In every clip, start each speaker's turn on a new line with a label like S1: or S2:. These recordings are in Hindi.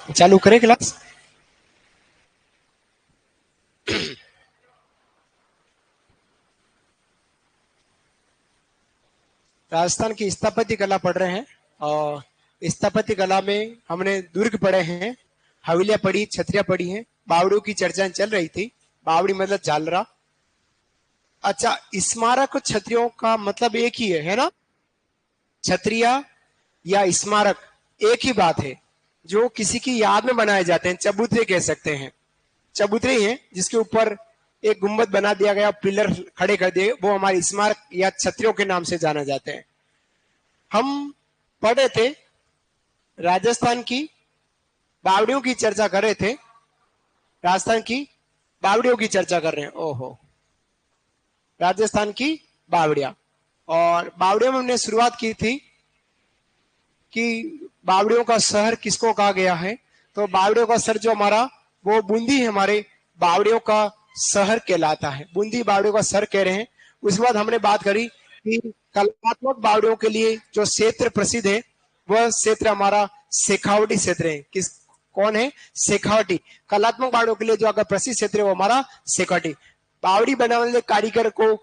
S1: चालू करें क्लास। राजस्थान की स्थापत्य कला पढ़ रहे हैं और स्थापत्य कला में हमने दुर्ग पढ़े हैं, हवेलियां पढ़ी, छतरियां पढ़ी हैं, बावड़ियों की चर्चा चल रही थी। बावड़ी मतलब झालरा। अच्छा, स्मारक और छतरियों का मतलब एक ही है ना? छतरिया या स्मारक एक ही बात है, जो किसी की याद में बनाए जाते हैं। चबूतरे कह सकते हैं, चबूतरे ही हैं जिसके ऊपर एक गुंबद बना दिया गया, पिलर खड़े कर दिए, वो हमारे स्मारक या छतरियों के नाम से जाना जाते हैं। हम पढ़ रहे थे राजस्थान की बावड़ियों की चर्चा कर रहे थे, राजस्थान की बावड़ियों की चर्चा कर रहे हैं। ओहो, राजस्थान की बावड़िया। और बावड़ियों में हमने शुरुआत की थी कि बावड़ियों का शहर किसको कहा गया है। तो बावड़ियों का शहर जो हमारा, वो बूंदी हमारे बावड़ियों का शहर कहलाता है। बूंदी बावड़ियों का शहर कह रहे हैं। उसके बाद हमने बात करी कि कलात्मक बावड़ियों के लिए जो क्षेत्र प्रसिद्ध है, वह क्षेत्र हमारा शेखावटी क्षेत्र है। किस कौन है? शेखावटी। कलात्मक बावड़ियों के लिए जो अगर प्रसिद्ध क्षेत्र है वो हमारा शेखावटी। बावड़ी बनाने वाले कारीगर को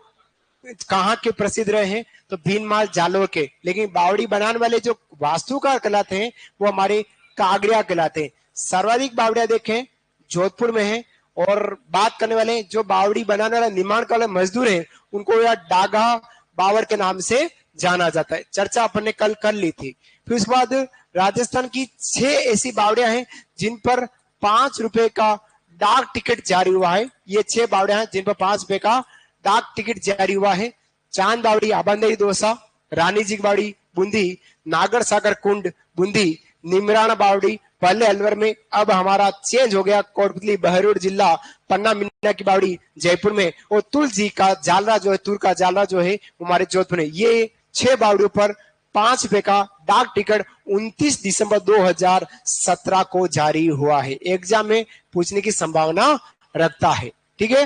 S1: कहाँ के प्रसिद्ध रहे हैं? तो भीनमाल जालोर के। लेकिन बावड़ी बनाने वाले जो वास्तुकार कहलाते हैं वो हमारे कागड़िया कहलाते हैं। सर्वाधिक बावड़िया देखें जोधपुर में है। और बात करने वाले जो बावड़ी बनाने वाला निर्माण वाले मजदूर हैं, उनको यह डागा बावर के नाम से जाना जाता है। चर्चा अपन ने कल कर ली थी। फिर उसके बाद राजस्थान की 6 ऐसी बावड़ियां हैं जिन पर 5 रुपए का डाक टिकट जारी हुआ है। ये 6 बावड़ियां हैं जिन पर 5 रुपए का डाक टिकट जारी हुआ है। चांद बावड़ी, आबंदई दोसा, रानी जी बावड़ी बूंदी, नागर सागर कुंड बूंदी, निमराना बावड़ी पहले अलवर में, अब हमारा चेंज हो गया कोटपुतली बहरोड जिला, पन्ना मीना की बावड़ी जयपुर में, और तुलसी का जालरा जो है, तुर का जालरा जो है हमारे जोधपुर में। ये 6 बावड़ियों पर 5 रुपए का डाक टिकट 29 दिसंबर 2017 को जारी हुआ है। एग्जाम में पूछने की संभावना रखता है। ठीक है,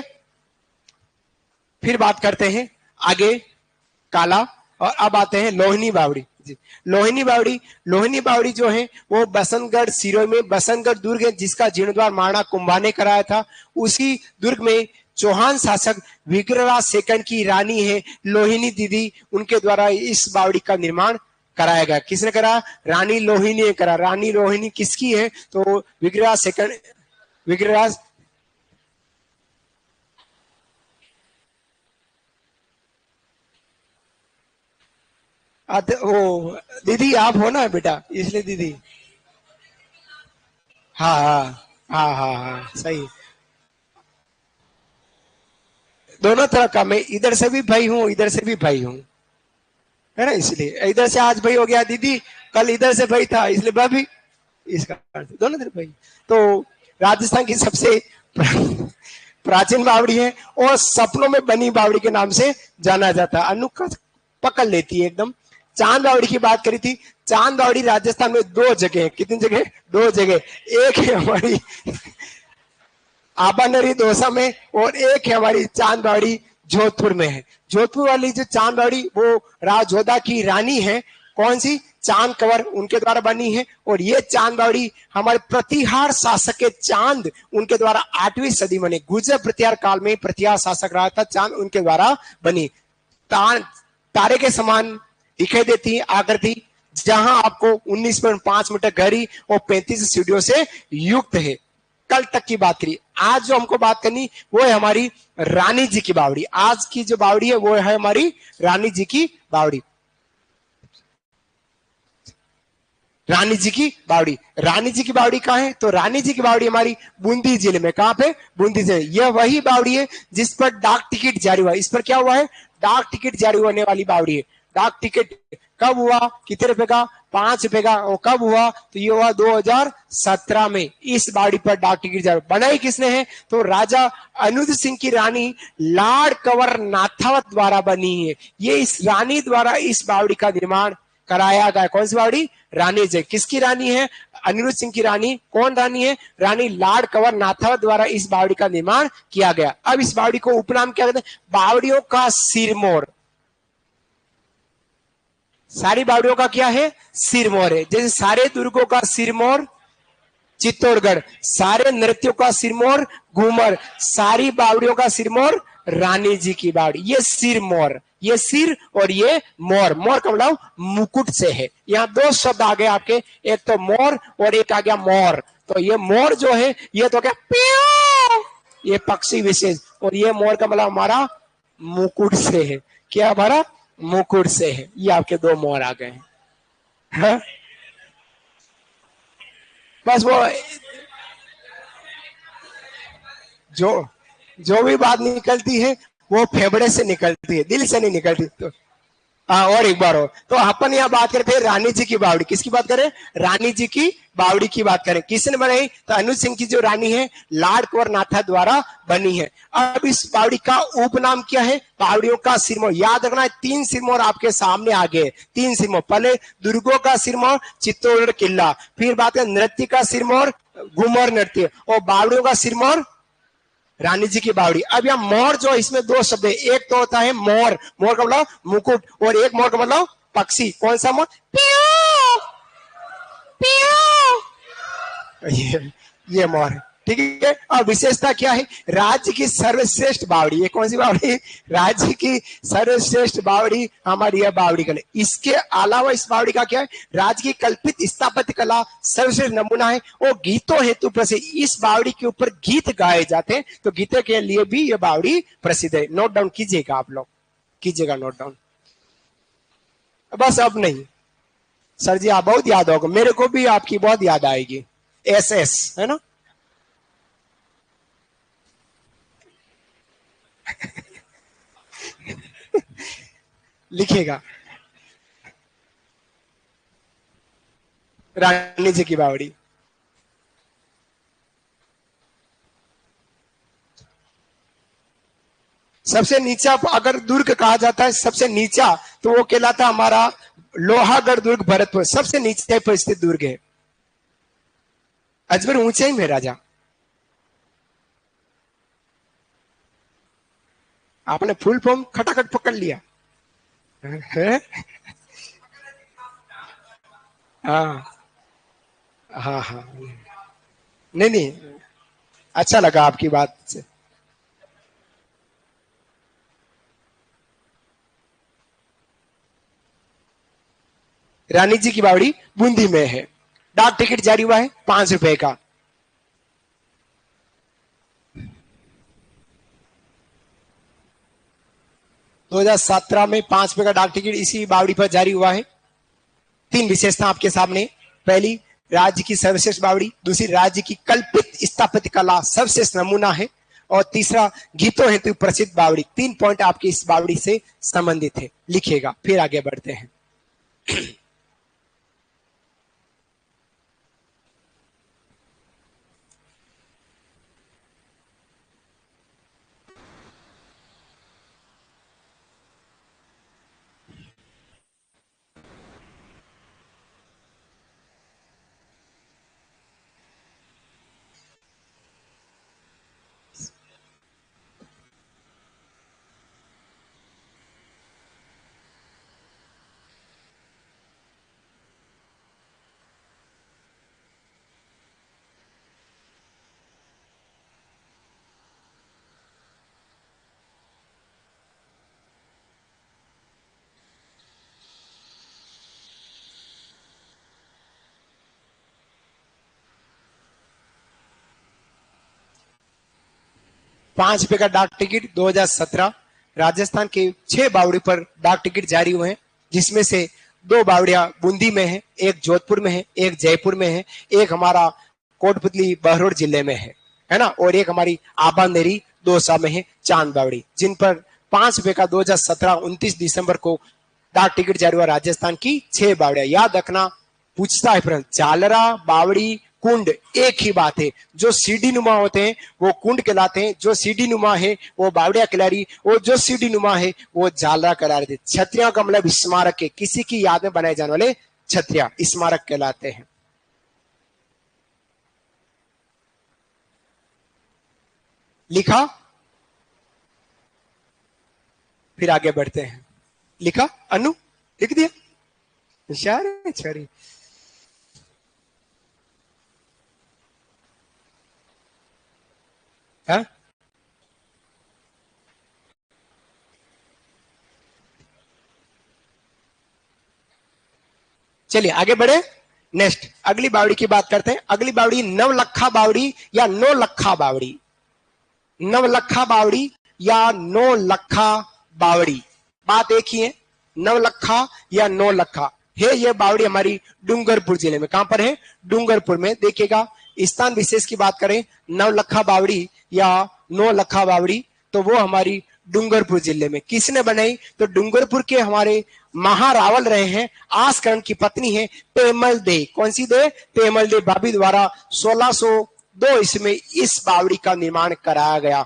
S1: फिर बात करते हैं आगे काला। और अब आते हैं लोहनी बावड़ी। लोहनी बावड़ी, लोहनी बावड़ी जो है वो बसंतगढ़ सिरोही में, बसंतगढ़ दुर्ग है जिसका जीर्णोद्धार महाराणा कुंभा ने कराया था। उसी दुर्ग में चौहान शासक विग्रहराज सेकंड की रानी है लोहिनी दीदी, उनके द्वारा इस बावड़ी का निर्माण कराया गया। किसने करा? रानी लोहिनी ने करा। रानी लोहिनी किसकी है? तो विग्रहराज सेकंड, विग्रहराज। वो दीदी आप हो ना बेटा, इसलिए दीदी। हाँ हाँ हाँ हाँ हाँ, सही। दोनों तरह का, मैं इधर से भी भाई हूँ, इधर से भी भाई हूँ, है ना? इसलिए इधर से आज भाई हो गया दीदी, कल इधर से भाई था इसलिए भाभी, इसका अर्थ दोनों तरफ भाई। तो राजस्थान की सबसे प्राचीन बावड़ी है और सपनों में बनी बावड़ी के नाम से जाना जाता है। अनु पकड़ लेती है एकदम। चांद बावड़ी की बात करी थी। चांद बावड़ी राजस्थान में 2 जगह है। कितनी जगह? 2 जगह। एक है हमारी आबानरी दौसा में और एक है हमारी चांद बावड़ी जोधपुर में है। जोधपुर वाली जो चांद बावड़ी वो राजोदा की रानी है। कौन सी? चांद कंवर, उनके द्वारा बनी है। और ये चांद बावड़ी हमारे प्रतिहार शासक के चांद, उनके द्वारा 8वीं सदी में, गुर्जर प्रतिहार काल में प्रतिहार शासक रहा था चांद, उनके द्वारा बनी। तारे के समान दिखाई देती है आकृति, जहां आपको 19.5 मीटर गहरी और 35 सीढ़ियों से युक्त है। कल तक की बात करी। आज जो हमको बात करनी वो है हमारी रानी जी की बावड़ी। आज की जो बावड़ी है वो है हमारी रानी जी की बावड़ी। रानी जी की बावड़ी, रानी जी की बावड़ी कहाँ है? तो रानी जी की बावड़ी हमारी बूंदी जिले में। कहां पे? बूंदी जिले। यह वही बावड़ी है जिस पर डाक टिकट जारी हुआ। इस पर क्या हुआ है? डाक टिकट जारी होने वाली बावड़ी है। डाक टिकट कब हुआ? कितने रुपए का? 5 रुपए का। और कब हुआ? तो ये हुआ 2017 में। इस बावड़ी पर डाक टिकट जारी बनाई किसने है? तो राजा अनुज सिंह की रानी लाड़ कंवर नाथावत द्वारा बनी है। ये इस रानी द्वारा इस बावड़ी का निर्माण कराया गया। कौन सी बावड़ी? रानी जय। किसकी रानी है? अनिरुद्ध सिंह की रानी। कौन रानी है? रानी लाड़ कंवर नाथावत द्वारा इस बावड़ी का निर्माण किया गया। अब इस बावड़ी को उपनाम क्या कहते हैं? बावड़ियों का सिरमौर। सारी बावड़ियों का क्या है? सिरमौर है। जैसे सारे दुर्गों का सिरमौर, चित्तौड़गढ़। सारे नृत्यों का सिरमौर घूमर, सारी बावड़ियों का सिरमौर रानी जी की बावड़ी। ये सिरमौर, ये सिर और ये मोर। मोर का मतलब मुकुट से है। यहाँ दो शब्द आ गए आपके, एक तो मोर और एक आ गया मोर। तो ये मोर जो है ये तो क्या प्याओ, ये पक्षी विशेष, और ये मोर का मतलब हमारा मुकुट से है। क्या हमारा मुकुट से है। ये आपके दो मोर आ गए हैं। हाँ? बस वो जो जो भी बात निकलती है वो फेफड़े से निकलती है, दिल से नहीं निकलती। तो हाँ, और एक बार हो तो अपन यहाँ बात करते हैं रानी जी की बावड़ी। किसकी बात करें? रानी जी की बावड़ी की बात करें। किसने बनाई? तो अनुज सिंह की जो रानी है लाड कुंवर नाथा द्वारा बनी है। अब इस बावड़ी का उपनाम क्या है? बावड़ियों का सिरमौर। याद रखना है, 3 सिरमौर आपके सामने आ गए। 3 सिरमौर, पहले दुर्गों का सिरमौर चित्तौड़गढ़ किला, फिर बात है नृत्य का सिरमौर घूमर नृत्य, और बावड़ियों का सिरमौर रानी जी की बावड़ी। अब यहाँ मोर जो इसमें दो शब्द है, एक तो होता है मोर, मोर का मतलब मुकुट, और एक मोर का मतलब पक्षी। कौन सा मोर? पियो पियो, ये मोर है। ठीक है। और विशेषता क्या है? राज्य की सर्वश्रेष्ठ बावड़ी। ये कौन सी बावड़ी? राज्य की सर्वश्रेष्ठ बावड़ी हमारी यह बावड़ी कला। इसके अलावा इस बावड़ी का क्या है? राज्य की कल्पित स्थापत्य कला सर्वश्रेष्ठ नमूना है, और गीतों हेतु प्रसिद्ध। इस बावड़ी के ऊपर गीत गाए जाते हैं, तो गीतों के लिए भी यह बावड़ी प्रसिद्ध है। नोट डाउन कीजिएगा, आप लोग कीजिएगा नोट डाउन। बस अब नहीं सर जी, आप बहुत याद होगा, मेरे को भी आपकी बहुत याद आएगी। एस एस है ना? लिखिएगा, रानी जी की बावड़ी। सबसे नीचा अगर दुर्ग कहा जाता है, सबसे नीचा, तो वो कहलाता हमारा लोहागढ़ दुर्ग भरतपुर। सबसे नीचे पर स्थित दुर्ग है। अजमेर ऊंचाई में राजा। आपने फुल फॉर्म खटाखट पकड़ लिया है? हाँ हाँ हाँ, नहीं नहीं, अच्छा लगा आपकी बात से। रानी जी की बावड़ी बूंदी में है। डाक टिकट जारी हुआ है 5 रुपए का। 2017 में 5 रुपए का डाक टिकट इसी बावड़ी पर जारी हुआ है। 3 विशेषता आपके सामने। पहली, राज्य की सर्वश्रेष्ठ बावड़ी। दूसरी, राज्य की कल्पित स्थापत्य कला सर्वश्रेष्ठ नमूना है। और तीसरा, गीतों हेतु प्रसिद्ध बावड़ी। 3 पॉइंट आपकी इस बावड़ी से संबंधित है। लिखिएगा, फिर आगे बढ़ते हैं। 5 रुपए का डाक टिकट 2017। राजस्थान के 6 बावड़ी पर डाक टिकट जारी हुए हैं, जिसमें से 2 बावड़िया बूंदी में है, एक जोधपुर में है, एक जयपुर में है, एक हमारा कोटपुतली बहरोड जिले में है ना, और एक हमारी आबानेरी दौसा में है, चांद बावड़ी, जिन पर 5 रुपए का 2017 29 दिसंबर को डाक टिकट जारी हुआ। राजस्थान की 6 बावड़िया। याद रखना, पूछता है प्रश्न, चालरा बावड़ी कुंड एक ही बात है। जो सीढ़ी नुमा होते हैं वो कुंड कहलाते हैं, जो सीढ़ी नुमा है वो बावड़िया कहलारी, और जो सीढ़ी नुमा है वो जालरा कहला रहे थे। छत्रिया का मतलब स्मारक है, किसी की याद में बनाए जाने वाले छत्रिया स्मारक कहलाते हैं। लिखा, फिर आगे बढ़ते हैं। लिखा अनु, लिख दिया, होशियार है छोरी। है। चलिए आगे बढ़े। नेक्स्ट अगली बावड़ी की बात करते हैं। अगली बावड़ी नवलखा बावड़ी या नौ लखा बावड़ी। नवलखा बावड़ी या नौ लखा बावड़ी, बात एक ही है, नवलखा या नौ लखा है। ये बावड़ी हमारी डूंगरपुर जिले में, कहां पर है? डूंगरपुर में। देखिएगा स्थान विशेष की बात करें, नवलखा बावड़ी या नौ लखा बावड़ी, तो वो हमारी डूंगरपुर जिले में। किसने बनाई? तो डूंगरपुर के हमारे महारावल रहे हैं, आसकरण की पत्नी है पेमल दे। कौन सी दे? पेमल दे भाभी द्वारा 1602 इसमें इस बावड़ी का निर्माण कराया गया।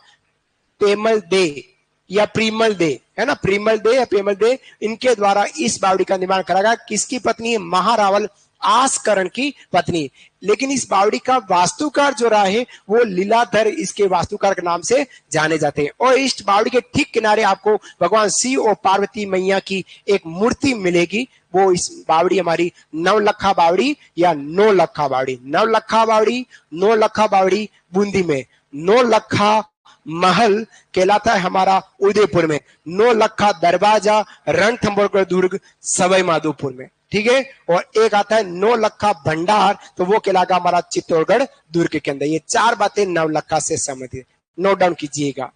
S1: पेमल दे या प्रीमल दे, है ना, प्रीमल दे या पेमल दे, इनके द्वारा इस बावड़ी का निर्माण करा गया। किसकी पत्नी है? महारावल आसकरण की पत्नी। लेकिन इस बावड़ी का वास्तुकार जो रहा है वो लीलाधर इसके वास्तुकार के नाम से जाने जाते हैं। और इस बावड़ी के ठीक किनारे आपको भगवान शिव और पार्वती मैया की एक मूर्ति मिलेगी। वो इस बावड़ी हमारी नवलखा बावड़ी या नौ लखा बावड़ी। नवलखा बावड़ी, नौ लखा बावड़ी बूंदी में। नौ लखा महल कहलाता है हमारा उदयपुर में। नौ लखा दरवाजा रणथंभौर दुर्ग सवाई माधोपुर में, ठीक है। और एक आता है नौ लखा भंडार, तो वो कहलाएगा हमारा चित्तौड़गढ़ दुर्ग के अंदर। ये चार बातें नवलखा से संबंधित, नोट डाउन कीजिएगा,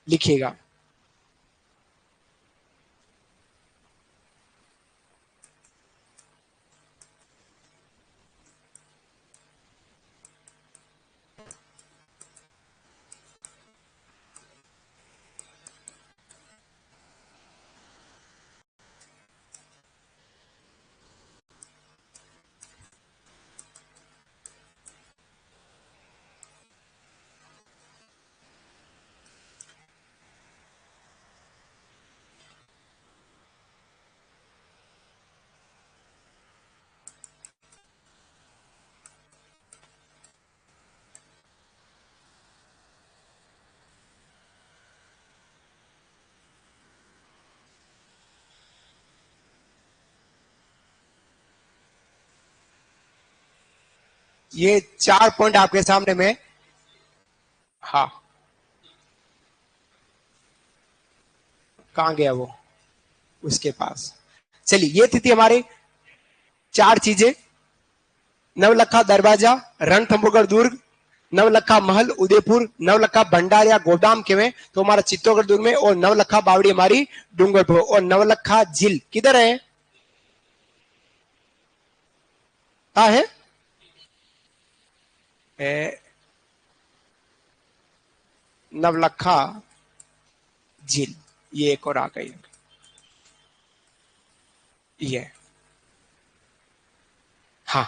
S1: लिखिएगा। ये 4 पॉइंट आपके सामने में। हाँ, कहां गया वो? उसके पास। चलिए, ये थी हमारे 4 चीजें। नवलखा दरवाजा रणथंभौर दुर्ग, नवलखा महल उदयपुर, नवलखा भंडार या गोदाम के में तो हमारा चित्तौड़गढ़ दुर्ग में, और नवलखा बावड़ी हमारी डूंगरपुर। और नवलखा झील किधर है? कहा है? नवलखा झील, ये एक और आ गई, ये हाँ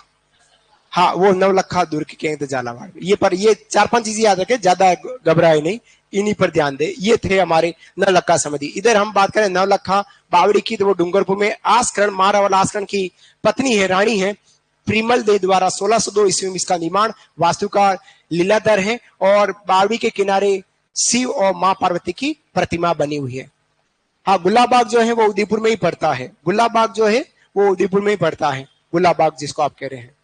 S1: हाँ, वो नवलखा दुर्ग के झालावाड़ में। ये पर ये 4-5 चीजें याद रखें, ज्यादा घबराए नहीं, इन्हीं पर ध्यान दे। ये थे हमारे नवलखा समिति। इधर हम बात करें नवलखा बावड़ी की, तो वो डूंगरपुर में आसकरण, महारावल आसकरण की पत्नी है, रानी है प्रीमल दे द्वारा 1602 ईस्वी में इसका निर्माण, वास्तुकार लीलाधर है। और बावड़ी के किनारे शिव और मां पार्वती की प्रतिमा बनी हुई है। हाँ, गुलाबाग जो है वो उदयपुर में ही पड़ता है। गुलाबाग जो है वो उदयपुर में ही पड़ता है, गुलाबाग जिसको आप कह रहे हैं।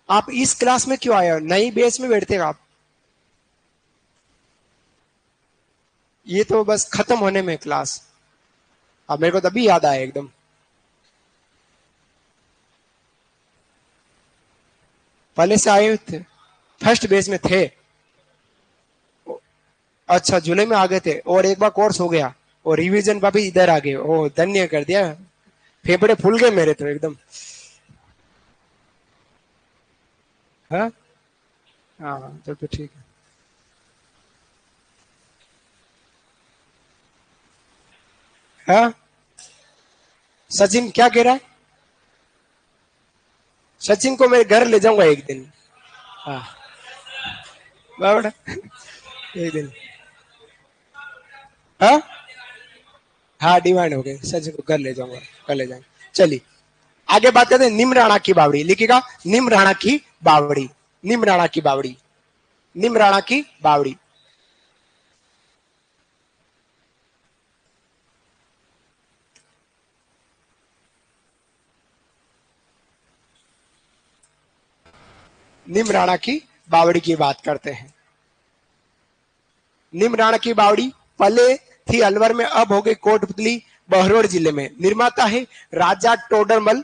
S1: आप इस क्लास में क्यों आए हो? नई बेस में बैठते हो आप? ये तो बस खत्म होने में क्लास। अब मेरे को तभी याद आया एकदम। पहले से आए थे, फर्स्ट बेस में थे। अच्छा, जुलाई में आ गए थे और एक बार कोर्स हो गया और रिवीजन पर भी इधर आ गए। ओ, धन्य कर दिया, फेफड़े फूल गए मेरे तो एकदम। हाँ हाँ, तो ठीक है। हाँ, सचिन क्या कह रहा है? सचिन को मेरे घर ले जाऊंगा एक दिन। हाँ, बाबा एक दिन। हाँ हाँ, डिमांड हो गई, सचिन को घर ले जाऊंगा, घर ले जाएंगे। चलिए आगे बात करते हैं निमराणा की बावड़ी। लिखिएगा, निमराणा की बावड़ी, निमराणा की बावड़ी, निमराणा की बावड़ी। निमराणा की बावड़ी की बात करते हैं। निमराणा की बावड़ी पहले थी अलवर में, अब हो गई कोटपुतली बहरोड जिले में। निर्माता है राजा टोडरमल।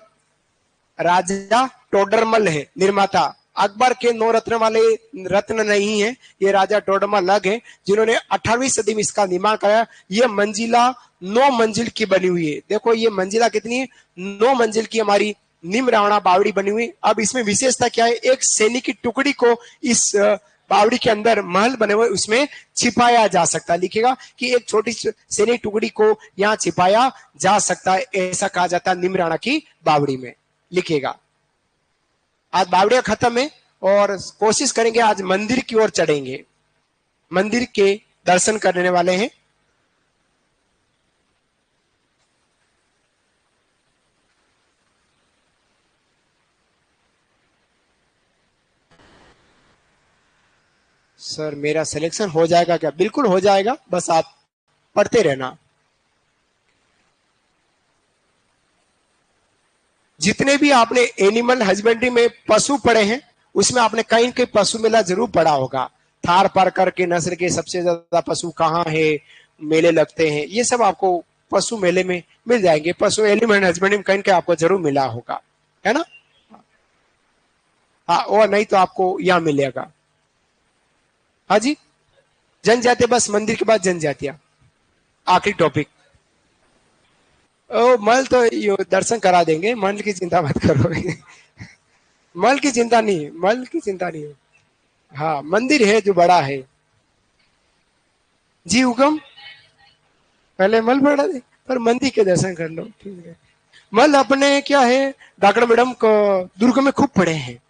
S1: राजा टोडरमल है निर्माता। अकबर के 9 रत्न वाले रत्न नहीं है, ये राजा टोडरमल अलग है, जिन्होंने 18वीं सदी में इसका निर्माण कराया। ये मंजिला 9 मंजिल की बनी हुई है। देखो ये मंजिला कितनी है, 9 मंजिल की हमारी निमराणा बावड़ी बनी हुई। अब इसमें विशेषता क्या है, एक सैनिक की टुकड़ी को इस बावड़ी के अंदर महल बने हुए उसमें छिपाया जा सकता है। लिखेगा कि एक छोटी सैनिक टुकड़ी को यहाँ छिपाया जा सकता है, ऐसा कहा जाता है निमराणा की बावड़ी में। लिखेगा। आज बावड़ियां खत्म है और कोशिश करेंगे आज मंदिर की ओर चढ़ेंगे। मंदिर के दर्शन करने वाले हैं। सर मेरा सिलेक्शन हो जाएगा क्या? बिल्कुल हो जाएगा, बस आप पढ़ते रहना। जितने भी आपने एनिमल हस्बेंड्री में पशु पढ़े हैं उसमें आपने कहीं के पशु मेला जरूर पढ़ा होगा। थार पारकर के नस्ल के सबसे ज्यादा पशु कहाँ है, मेले लगते हैं, ये सब आपको पशु मेले में मिल जाएंगे। पशु एनिमल हस्बेंड्री में कहीं के आपको जरूर मिला होगा, है ना? हाँ, और नहीं तो आपको यहाँ मिलेगा। हाँ जी, जनजातीय, बस मंदिर के बाद जनजातियां आखिरी टॉपिक। ओ मल तो यो दर्शन करा देंगे, मल की चिंता मत करो। मल की चिंता नहीं, मल की चिंता नहीं है। हाँ मंदिर है जो बड़ा है। जी हुक्म, पहले मल बढ़ा दे पर मंदिर के दर्शन कर लो, ठीक है। मल अपने क्या है, डॉक्टर मैडम को दुर्ग में खूब पढ़े हैं,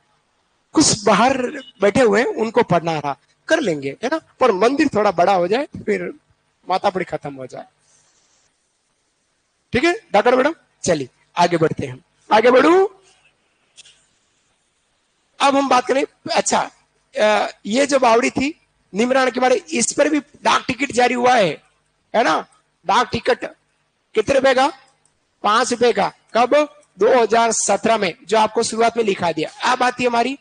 S1: कुछ बाहर बैठे हुए हैं उनको पढ़ना रहा, कर लेंगे, है ना? पर मंदिर थोड़ा बड़ा हो जाए फिर मातापड़ी खत्म हो जाए, ठीक है डॉक्टर मैडम? चलिए आगे बढ़ते हैं, आगे बढ़ू। अब हम बात करें, अच्छा ये जो बावड़ी थी निमरान के बारे, इस पर भी डाक टिकट जारी हुआ है ना? डाक टिकट कितने रुपए का? 5 रुपए का। कब? 2017 में, जो आपको शुरुआत में लिखा दिया। अब आती है हमारी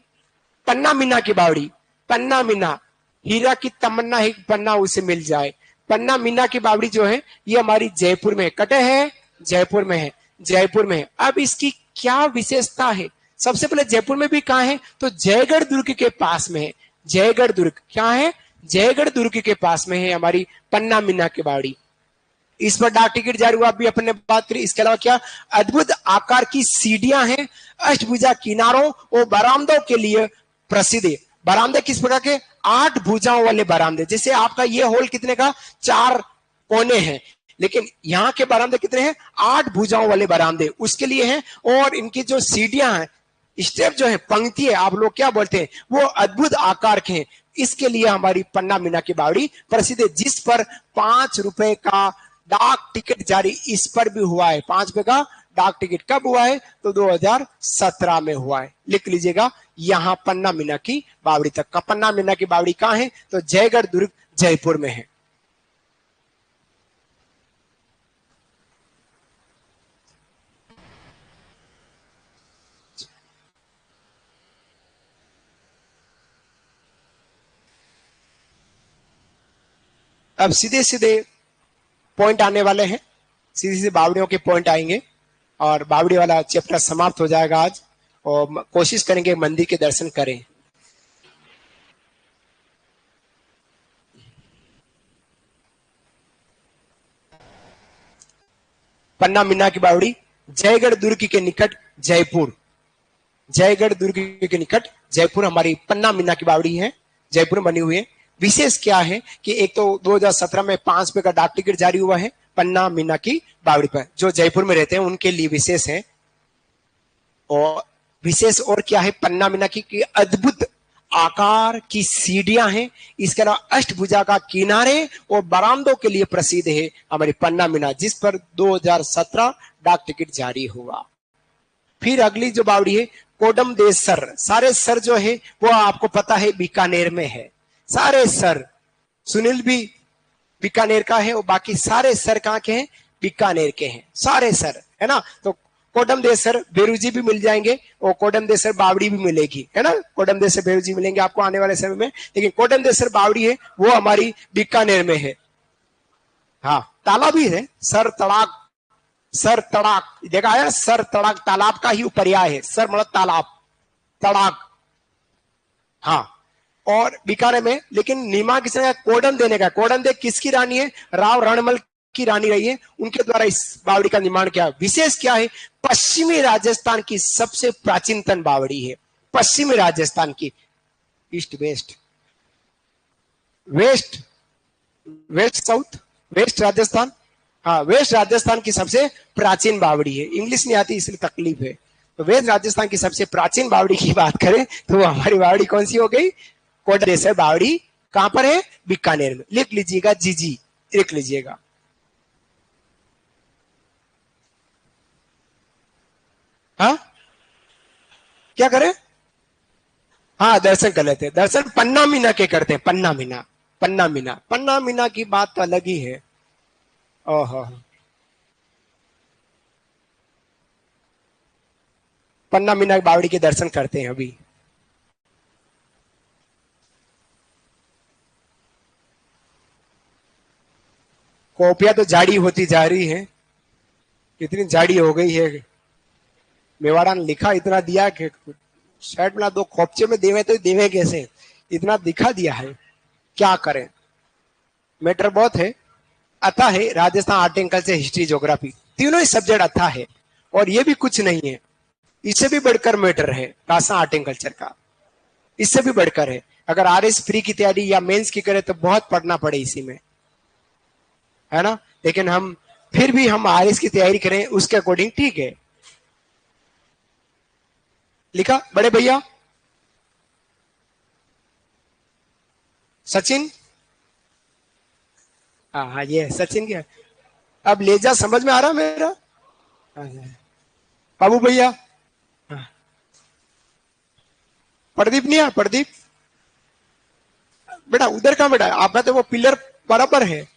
S1: पन्ना मीना की बावड़ी। पन्ना मीना, हीरा की तमन्ना है पन्ना उसे मिल जाए। पन्ना मीना की बावड़ी जो है ये हमारी जयपुर में, कटे है जयपुर में है, जयपुर में है। अब इसकी क्या विशेषता है? सबसे पहले जयपुर में भी कहा है तो जयगढ़ दुर्ग के पास में है। जयगढ़ दुर्ग क्या है? जयगढ़ दुर्ग के पास में है हमारी पन्ना मीना की बावड़ी। इस पर डाक टिकट जारी हुआ, अभी अपने बात करें। इसके अलावा क्या, अद्भुत आकार की सीढ़ियां हैं, अष्टभुजा किनारों और बरामदों के लिए प्रसिद्ध है। बरामदे किस प्रकार के? 8 भुजाओं वाले बरामदे। जैसे आपका ये हॉल कितने का? 4 कोने हैं, लेकिन यहाँ के बरामदे कितने हैं? 8 भुजाओं वाले बरामदे उसके लिए हैं। और इनकी जो सीढ़ियां हैं, स्टेप जो है, पंक्ति है, आप लोग क्या बोलते हैं, वो अद्भुत आकार के हैं। इसके लिए हमारी पन्ना मीना की बावड़ी प्रसिद्ध है, जिस पर 5 रुपए का डाक टिकट जारी इस पर भी हुआ है। 5 रुपए का डाक टिकट कब हुआ है? तो 2017 में हुआ है। लिख लीजिएगा यहां पन्ना मीना की बावड़ी तक का। पन्ना मीना की बावड़ी कहां है? तो जयगढ़ दुर्ग जयपुर में है। अब सीधे सीधे पॉइंट आने वाले हैं, सीधे सीधे बावड़ियों के पॉइंट आएंगे और बावड़ी वाला चैप्टर समाप्त हो जाएगा आज। और कोशिश करेंगे मंदिर के दर्शन करें। पन्ना मीना की बावड़ी जयगढ़ दुर्ग के निकट जयपुर, जयगढ़ दुर्ग के निकट जयपुर हमारी पन्ना मीना की बावड़ी है, जयपुर में बनी हुई है। विशेष क्या है कि एक तो 2017 में 5 रुपए का डाक टिकट जारी हुआ है पन्ना मीना की बावड़ी पर, जो जयपुर में रहते हैं उनके लिए विशेष है। और विशेष और क्या है पन्ना मीना की अद्भुत आकार की सीढ़ियां हैं। इसके अलावा अष्टभुजा का किनारे और बरामदों के लिए प्रसिद्ध है हमारी पन्ना मीना, जिस पर 2017 डाक टिकट जारी हुआ। फिर अगली जो बावड़ी है कोडम दे सर। सारे सर जो है वो आपको पता है बीकानेर में है। सारे सर, सुनील भी बीकानेर का है और बाकी सारे सर कहां के हैं? बीकानेर के हैं सारे सर, है ना? तो कोडमदेसर बेरुजी भी मिल जाएंगे और कोडमदेसर बावड़ी भी मिलेगी, है ना। कोडमदेसर बेरुजी मिलेंगे आपको आने वाले समय में, लेकिन कोडमदेसर बावड़ी है वो हमारी बीकानेर में है। हाँ, तालाब भी है, सर तड़ाक, सर तड़ाक देखा है, सर तड़ाक तालाब का ही पर्याय है, सर मतलब तालाब, तड़ाक। हाँ, और बीकानेर में, लेकिन नीमा किसने कहा? कोडम देने का। कोडम दे किसकी रानी है? राव रणमल की रानी रही है, उनके द्वारा इस बावड़ी का निर्माण किया। विशेष क्या है? पश्चिमी राजस्थान की सबसे प्राचीनतम बावड़ी है, पश्चिमी राजस्थान की। East west, west west south, west Rajasthan, हाँ वेस्ट राजस्थान की सबसे प्राचीन बावड़ी है। इंग्लिश नहीं आती इसलिए तकलीफ है। तो वेस्ट राजस्थान की सबसे प्राचीन बावड़ी की बात करें तो वो हमारी बावड़ी कौन सी हो गई? कोडमदेसर बावड़ी। कहां पर है? बीकानेर में। लिख लीजिएगा, जीजी लिख लीजिएगा। हाँ, क्या करें? हाँ, दर्शन कर लेते हैं। दर्शन पन्ना मीना के करते हैं, पन्ना मीना, पन्ना मीना, पन्ना मीना की बात तो अलग ही है। ओहो, पन्ना मीना बावड़ी के दर्शन करते हैं अभी। कॉपियां तो जाड़ी होती जा रही है, इतनी जाड़ी हो गई है। मेवाड़ा ने लिखा इतना दिया कि शर्ट में दो खोपचे में देवे तो देवे कैसे, इतना दिखा दिया है, क्या करें। मैटर बहुत है। अथा है Rajasthan art and culture, history, geography, तीनों ही सब्जेक्ट अथा है। और ये भी कुछ नहीं है, इससे भी बढ़कर मैटर है राजस्थान आर्ट एंड कल्चर का, इससे भी बढ़कर है। अगर आरएस फ्री की तैयारी या मेंस की करे तो बहुत पढ़ना पड़े इसी में, है ना। लेकिन हम फिर भी हम आरएस की तैयारी करें उसके अकॉर्डिंग ठीक है। लिखा बड़े भैया? सचिन, हाँ ये सचिन क्या, अब ले जा, समझ में आ रहा मेरा? बाबू भैया, प्रदीप नहीं है? प्रदीप बेटा उधर कहां बेटा? आप तो वो पिलर बराबर है।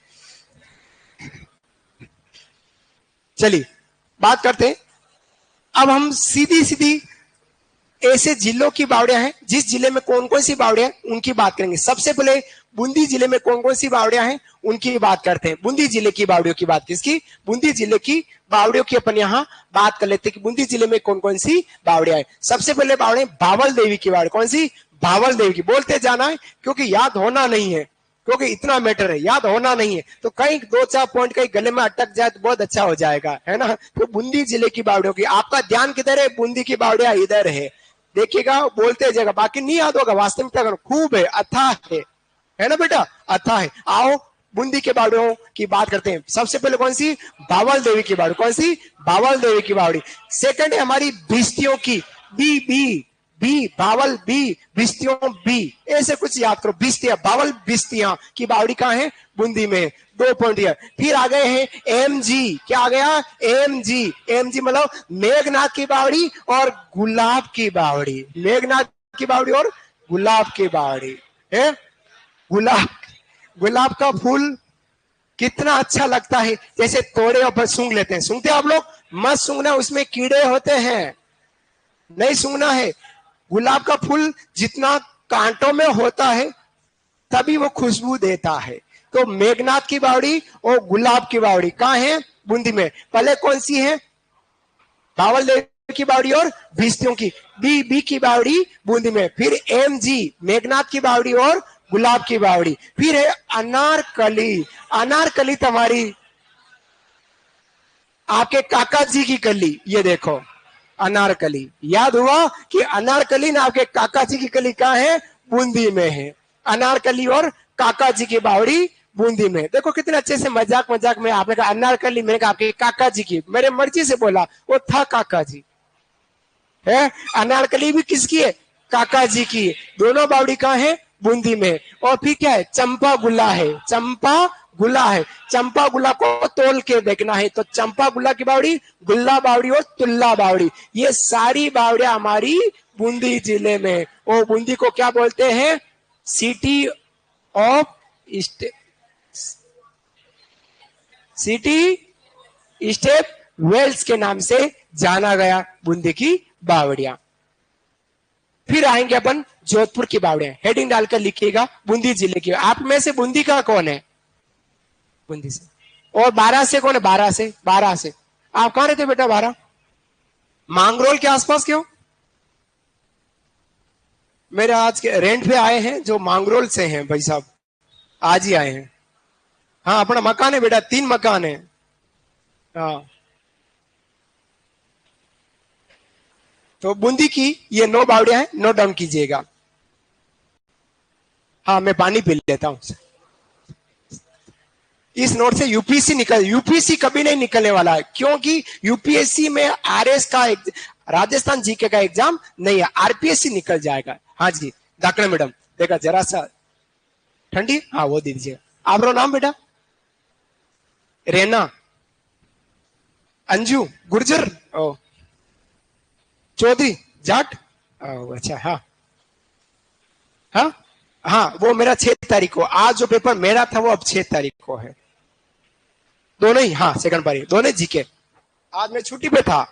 S1: चलिए बात करते हैं। अब हम सीधी सीधी ऐसे जिलों की बावड़ियां हैं, जिस जिले में कौन कौन सी बावड़ियां हैं उनकी बात करेंगे। सबसे पहले बूंदी जिले में कौन कौन सी बावड़ियां हैं उनकी बात करते हैं। बूंदी जिले की बावड़ियों की बात, किसकी? बूंदी जिले की बावड़ियों की अपन यहाँ बात कर लेते हैं कि बूंदी जिले में कौन कौन सी बावड़ियां हैं। सबसे पहले बावड़े भावल देवी की बावड़ी। कौन सी? भावल देवी की। बोलते जाना है क्योंकि याद होना नहीं है, क्योंकि इतना मैटर है, याद होना नहीं है। तो कहीं दो चार पॉइंट कहीं गले में अटक जाए तो बहुत अच्छा हो जाएगा, है ना। तो बूंदी जिले की बावड़ियों की, आपका ध्यान किधर है? बूंदी की बावड़ियां इधर है, देखिएगा, बोलते जाएगा, बाकी नहीं याद होगा। वास्तविकता खूब है, अथाह है ना बेटा, अथाह है। आओ बूंदी के बावड़ियों की बात करते हैं। सबसे पहले कौन सी? बावल देवी की बावड़ी। कौन सी? बावल देवी की बावड़ी। सेकंड है हमारी भिस्तियों की, बी बी बी, बावल बी, भिस्तियों बी, ऐसे कुछ याद करो। भिस्तियां, बावल भिस्तियां की बावड़ी कहां है? बूंदी में। 2 पॉइंट है। फिर आ गए हैं एम जी। क्या आ गया? M G. एम जी मतलब मेघनाथ की बावड़ी और गुलाब की बावड़ी। मेघनाथ की बावड़ी और गुलाब की बावड़ी है। गुलाब, गुलाब का फूल कितना अच्छा लगता है, जैसे तोड़े पर सूंघ लेते हैं। सूंघते आप लोग? मत सूंघना, उसमें कीड़े होते हैं, नहीं सूंघना है। गुलाब का फूल जितना कांटों में होता है तभी वो खुशबू देता है। तो मेघनाथ की बावड़ी और गुलाब की बावड़ी कहाँ है? बूंदी में। पहले कौन सी है? बावल देव की बावड़ी और भिस्तियों की, बी बी की बावड़ी बूंदी में। फिर एम जी, मेघनाथ की बावड़ी और गुलाब की बावड़ी। फिर है अनारकली। अनारकली तुम्हारी आपके काका जी की कली, ये देखो अनारकली। याद हुआ कि अनारकली ना आपके काका जी की कली कहाँ है? बूंदी में है। अनारकली और काका जी की बावड़ी बूंदी में। देखो कितने अच्छे से मजाक मजाक में आपने कहा अनारकली, मैंने कहा आपके काका जी की, मेरे मर्जी से बोला, वो था काका जी है। अनारकली भी किसकी है? काका जी की। दोनों बावड़ी कहाँ है? बूंदी में। और फिर क्या है? चंपा गुला है, चंपा गुला है। चंपा गुला को तोल के देखना है तो चंपा गुला की बावड़ी, गुल्ला बावड़ी और तुल्ला बावड़ी, ये सारी बावड़ियां हमारी बूंदी जिले में। और बूंदी को क्या बोलते हैं? City of city step wells के नाम से जाना गया बूंदी की बावड़िया। फिर आएंगे अपन जोधपुर की बावड़िया। हेडिंग डालकर लिखिएगा बूंदी जिले की। आप में से बूंदी का कौन है? बूंदी से। और 12 से कौन है? 12 से। 12 से आप कहां रहते बेटा? 12 मांगरोल के आसपास क्यों? मेरे आज के रेंट पे आए हैं जो मांगरोल से हैं भाई साहब, आज ही आए हैं। हाँ अपना मकान है बेटा, 3 मकान है। हाँ तो बूंदी की ये 9 बावड़ियां हैं, नोट डाउन कीजिएगा। हाँ मैं पानी पी लेता हूं। इस नोट से यूपीएससी कभी नहीं निकलने वाला है, क्योंकि यूपीएससी में आरएस का राजस्थान जीके का एग्जाम नहीं है, आरपीएससी निकल जाएगा। हाँ जी दाकड़ा मैडम, देखा जरा सा ठंडी, हाँ वो दे दीजिए। आपका नाम बेटा? रेना, अंजू, गुर्जर, ओ चौधरी, जाट, ओ अच्छा। हाँ हाँ हाँ वो मेरा 6 तारीख को, आज जो पेपर मेरा था वो अब 6 तारीख को है। दोनों ही, हाँ सेकंड पारी दोनों जीके। आज मैं छुट्टी पे था,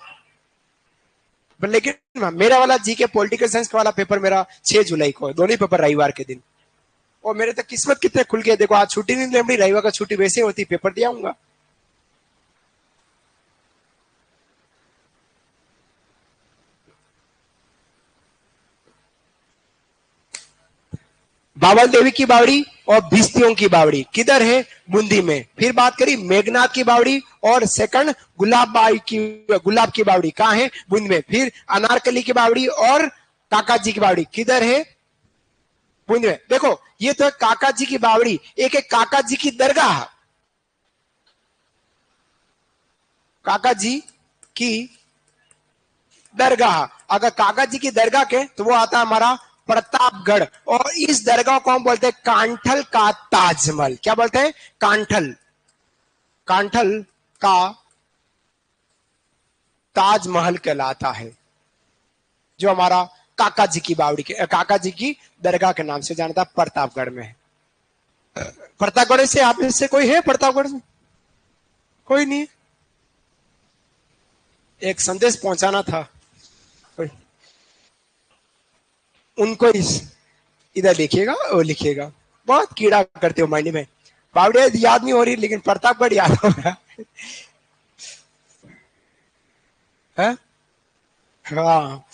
S1: लेकिन मेरा वाला जीके पॉलिटिकल साइंस का वाला पेपर मेरा 6 जुलाई को है, दोनों ही पेपर रविवार के दिन। और मेरे तो किस्मत कितने खुल गए, देखो आज छुट्टी नहीं लेनी, रविवार का छुट्टी वैसे होती, पेपर दिया हूँ। बावल देवी की बावड़ी और भिस्तियों की बावड़ी किधर है? बूंदी में। फिर बात करी मेघनाथ की बावड़ी और सेकंड गुलाब की बावड़ी कहाँ है? बूंदी में। फिर अनारकली की बावड़ी और काका जी की बावड़ी किधर है? बूंदी में। देखो ये तो है काका जी की बावड़ी, एक एक काका जी की दरगाह। काका जी की दरगाह, अगर काका जी की दरगाह के तो वो आता है हमारा प्रतापगढ़। और इस दरगाह को हम बोलते हैं कांठल का ताजमहल। क्या बोलते हैं? कांठल, कांठल का ताजमहल कहलाता है, जो हमारा काका जी की बावड़ी के, काका जी की दरगाह के नाम से जानता, प्रतापगढ़ में है। प्रतापगढ़ से आप इससे कोई है? प्रतापगढ़ से कोई नहीं? एक संदेश पहुंचाना था उनको, इधर लिखिएगा और लिखिएगा। बहुत कीड़ा करते हो माइंड में, बावड़िया याद नहीं हो रही लेकिन प्रतापगढ़ याद हो रहा है। हाँ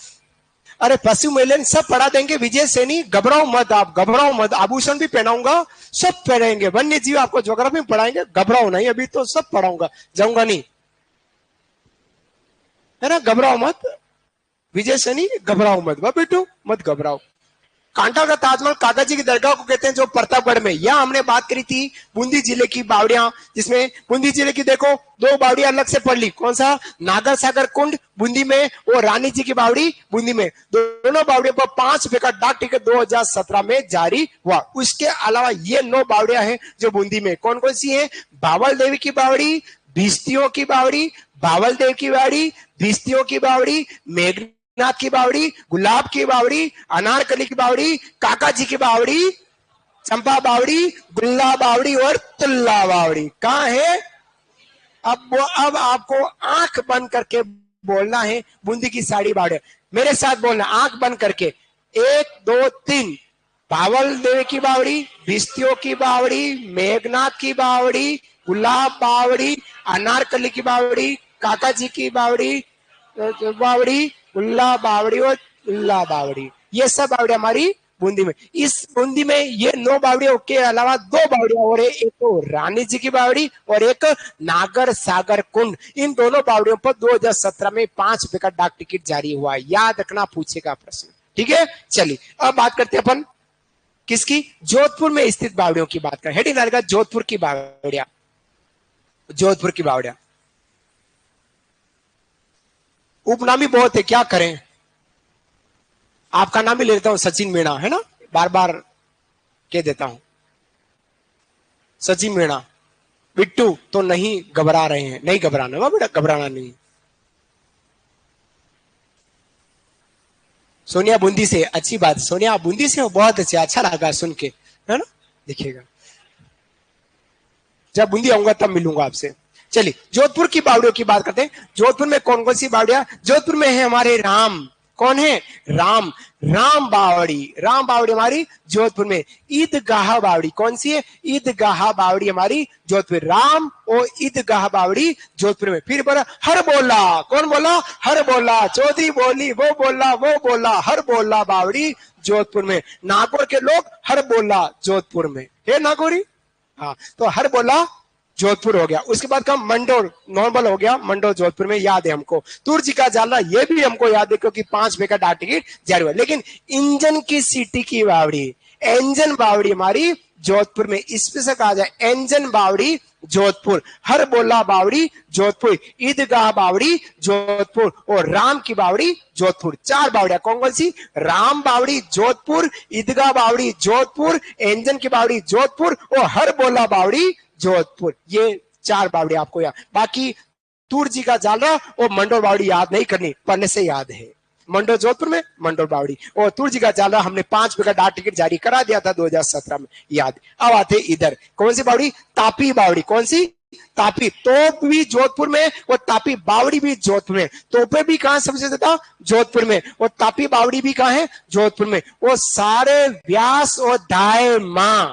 S1: अरे पशु मेलन सब पढ़ा देंगे विजय सैनी, घबराओ मत, आप घबराओ मत, आभूषण भी पहनाऊंगा, सब पहनेंगे। वन्य जीव आपको ज्योग्राफी में पढ़ाएंगे, घबराओ नहीं, अभी तो सब पढ़ाऊंगा, जाऊंगा नहीं, है ना? घबराओ मत विजय सैनी, घबराओ मत बेटू, मत घबराओ। कांठा का ताजमहल काका जी की दरगाह को कहते हैं, जो प्रतापगढ़ में। यह हमने बात करी थी बूंदी जिले की बावड़ियां, जिसमें बूंदी जिले की देखो 2 बावड़ियां अलग से पढ़ ली। कौन सा? नागर सागर कुंड बूंदी में और रानी जी की बावड़ी बूंदी में। दोनों बावड़ियों पर 5 रुपए का डाक टिकट 2017 में जारी हुआ। उसके अलावा ये 9 बावड़ियां हैं जो बूंदी में। कौन कौन सी है? बावल देवी की बावड़ी, भिस्तियों की बावड़ी, बावल देव की बावड़ी, भिस्तियों की बावड़ी, मेघनाथ की बावड़ी, गुलाब की बावड़ी, अनारकली की बावड़ी, काका जी की बावड़ी, चंपा बावड़ी, गुल्ला बावड़ी और तुल्ला बावड़ी। कहां है? अब आपको आंख बंद करके बोलना है बूंदी की साड़ी बावड़ी। मेरे साथ बोलना, आंख बंद करके, 1 2 3। बावल देवी की बावड़ी, भिस्तियों की बावड़ी, मेघनाथ की बावड़ी, गुलाब बावड़ी, अनारकली की बावड़ी, काका जी की बावड़ी उल्ला बावड़ी और उल्ला बावड़ी, ये सब बावड़ी हमारी बूंदी में। इस बूंदी में ये 9 बावड़ियों के अलावा 2 बावड़ियां और है, एक तो रानी जी की बावड़ी और एक नागर सागर कुंड। इन दोनों बावड़ियों पर 2017 में 5 रुपए का डाक टिकट जारी हुआ। याद रखना, पूछेगा प्रश्न, ठीक है? चलिए अब बात करते हैं अपन किसकी? जोधपुर में स्थित बावड़ियों की बात करें। हेडिंग डालेगा जोधपुर की बावड़िया। जोधपुर की बावड़िया उपनामी बहुत है, क्या करें? आपका नाम भी ले लेता हूं, सचिन मीणा, है ना? बार बार कह देता हूं सचिन मीणा। बिट्टू तो नहीं घबरा रहे हैं, नहीं घबराना वाह बेटा, घबराना नहीं। सोनिया बूंदी से, अच्छी बात, सोनिया बूंदी से हो, बहुत अच्छा लगा सुन के, है ना? देखिएगा जब बूंदी आऊंगा तब मिलूंगा आपसे। चलिए जोधपुर की बावड़ियों की बात करते हैं। जोधपुर में कौन कौन सी बावड़ियां? जोधपुर में है हमारे राम। कौन है? राम। राम बावड़ी, राम बावड़ी हमारी जोधपुर में। ईदगाह बावड़ी कौन सी है? ईदगाह बावड़ी हमारी जोधपुर। राम और ईदगाह बावड़ी जोधपुर में। फिर बोला हर बोला, कौन बोला? हर बोला। चौधरी बोली, वो बोला, वो बोला, हर बोला बावड़ी जोधपुर में। नागौर के लोग हर बोला जोधपुर में है। नागौरी, हाँ, तो हर बोला जोधपुर हो गया। उसके बाद का मंडोर नॉर्मल हो गया, मंडोर जोधपुर में याद है हमको। तुर्जी का जाला ये भी हमको याद है क्योंकि 5 रुपए का डाक टिकट जारी हुआ। लेकिन इंजन की सीटी की बावड़ी, इंजन बावड़ी हमारी जोधपुर में। इसमें से कहा जाए इंजन बावड़ी जोधपुर, हर बोला बावड़ी जोधपुर, ईदगाह बावड़ी जोधपुर और राम की बावड़ी जोधपुर। 4 बावड़ियां कौन कौन सी? राम बावड़ी जोधपुर, ईदगाह बावड़ी जोधपुर, इंजन की बावड़ी जोधपुर और हर बोला बावड़ी जोधपुर। ये 4 बावड़ी आपको याद। बाकी तुर्जी का जाला और मंडोर बावड़ी याद नहीं करनी, पहले से याद है। मंडोर जोधपुर में, मंडोर बावड़ी और तुर्जी का जाला हमने 5 रुपए का डाक टिकट जारी करा दिया था 2017 में, याद। अब आते इधर कौन सी बावड़ी? तापी बावड़ी। कौन सी? तापी। तोप भी जोधपुर में और तापी बावड़ी भी जोधपुर में। तोपे भी कहां सबसे ज्यादा? जोधपुर में। और तापी बावड़ी भी कहां है? जोधपुर में। वो सारे व्यास और धाय मां,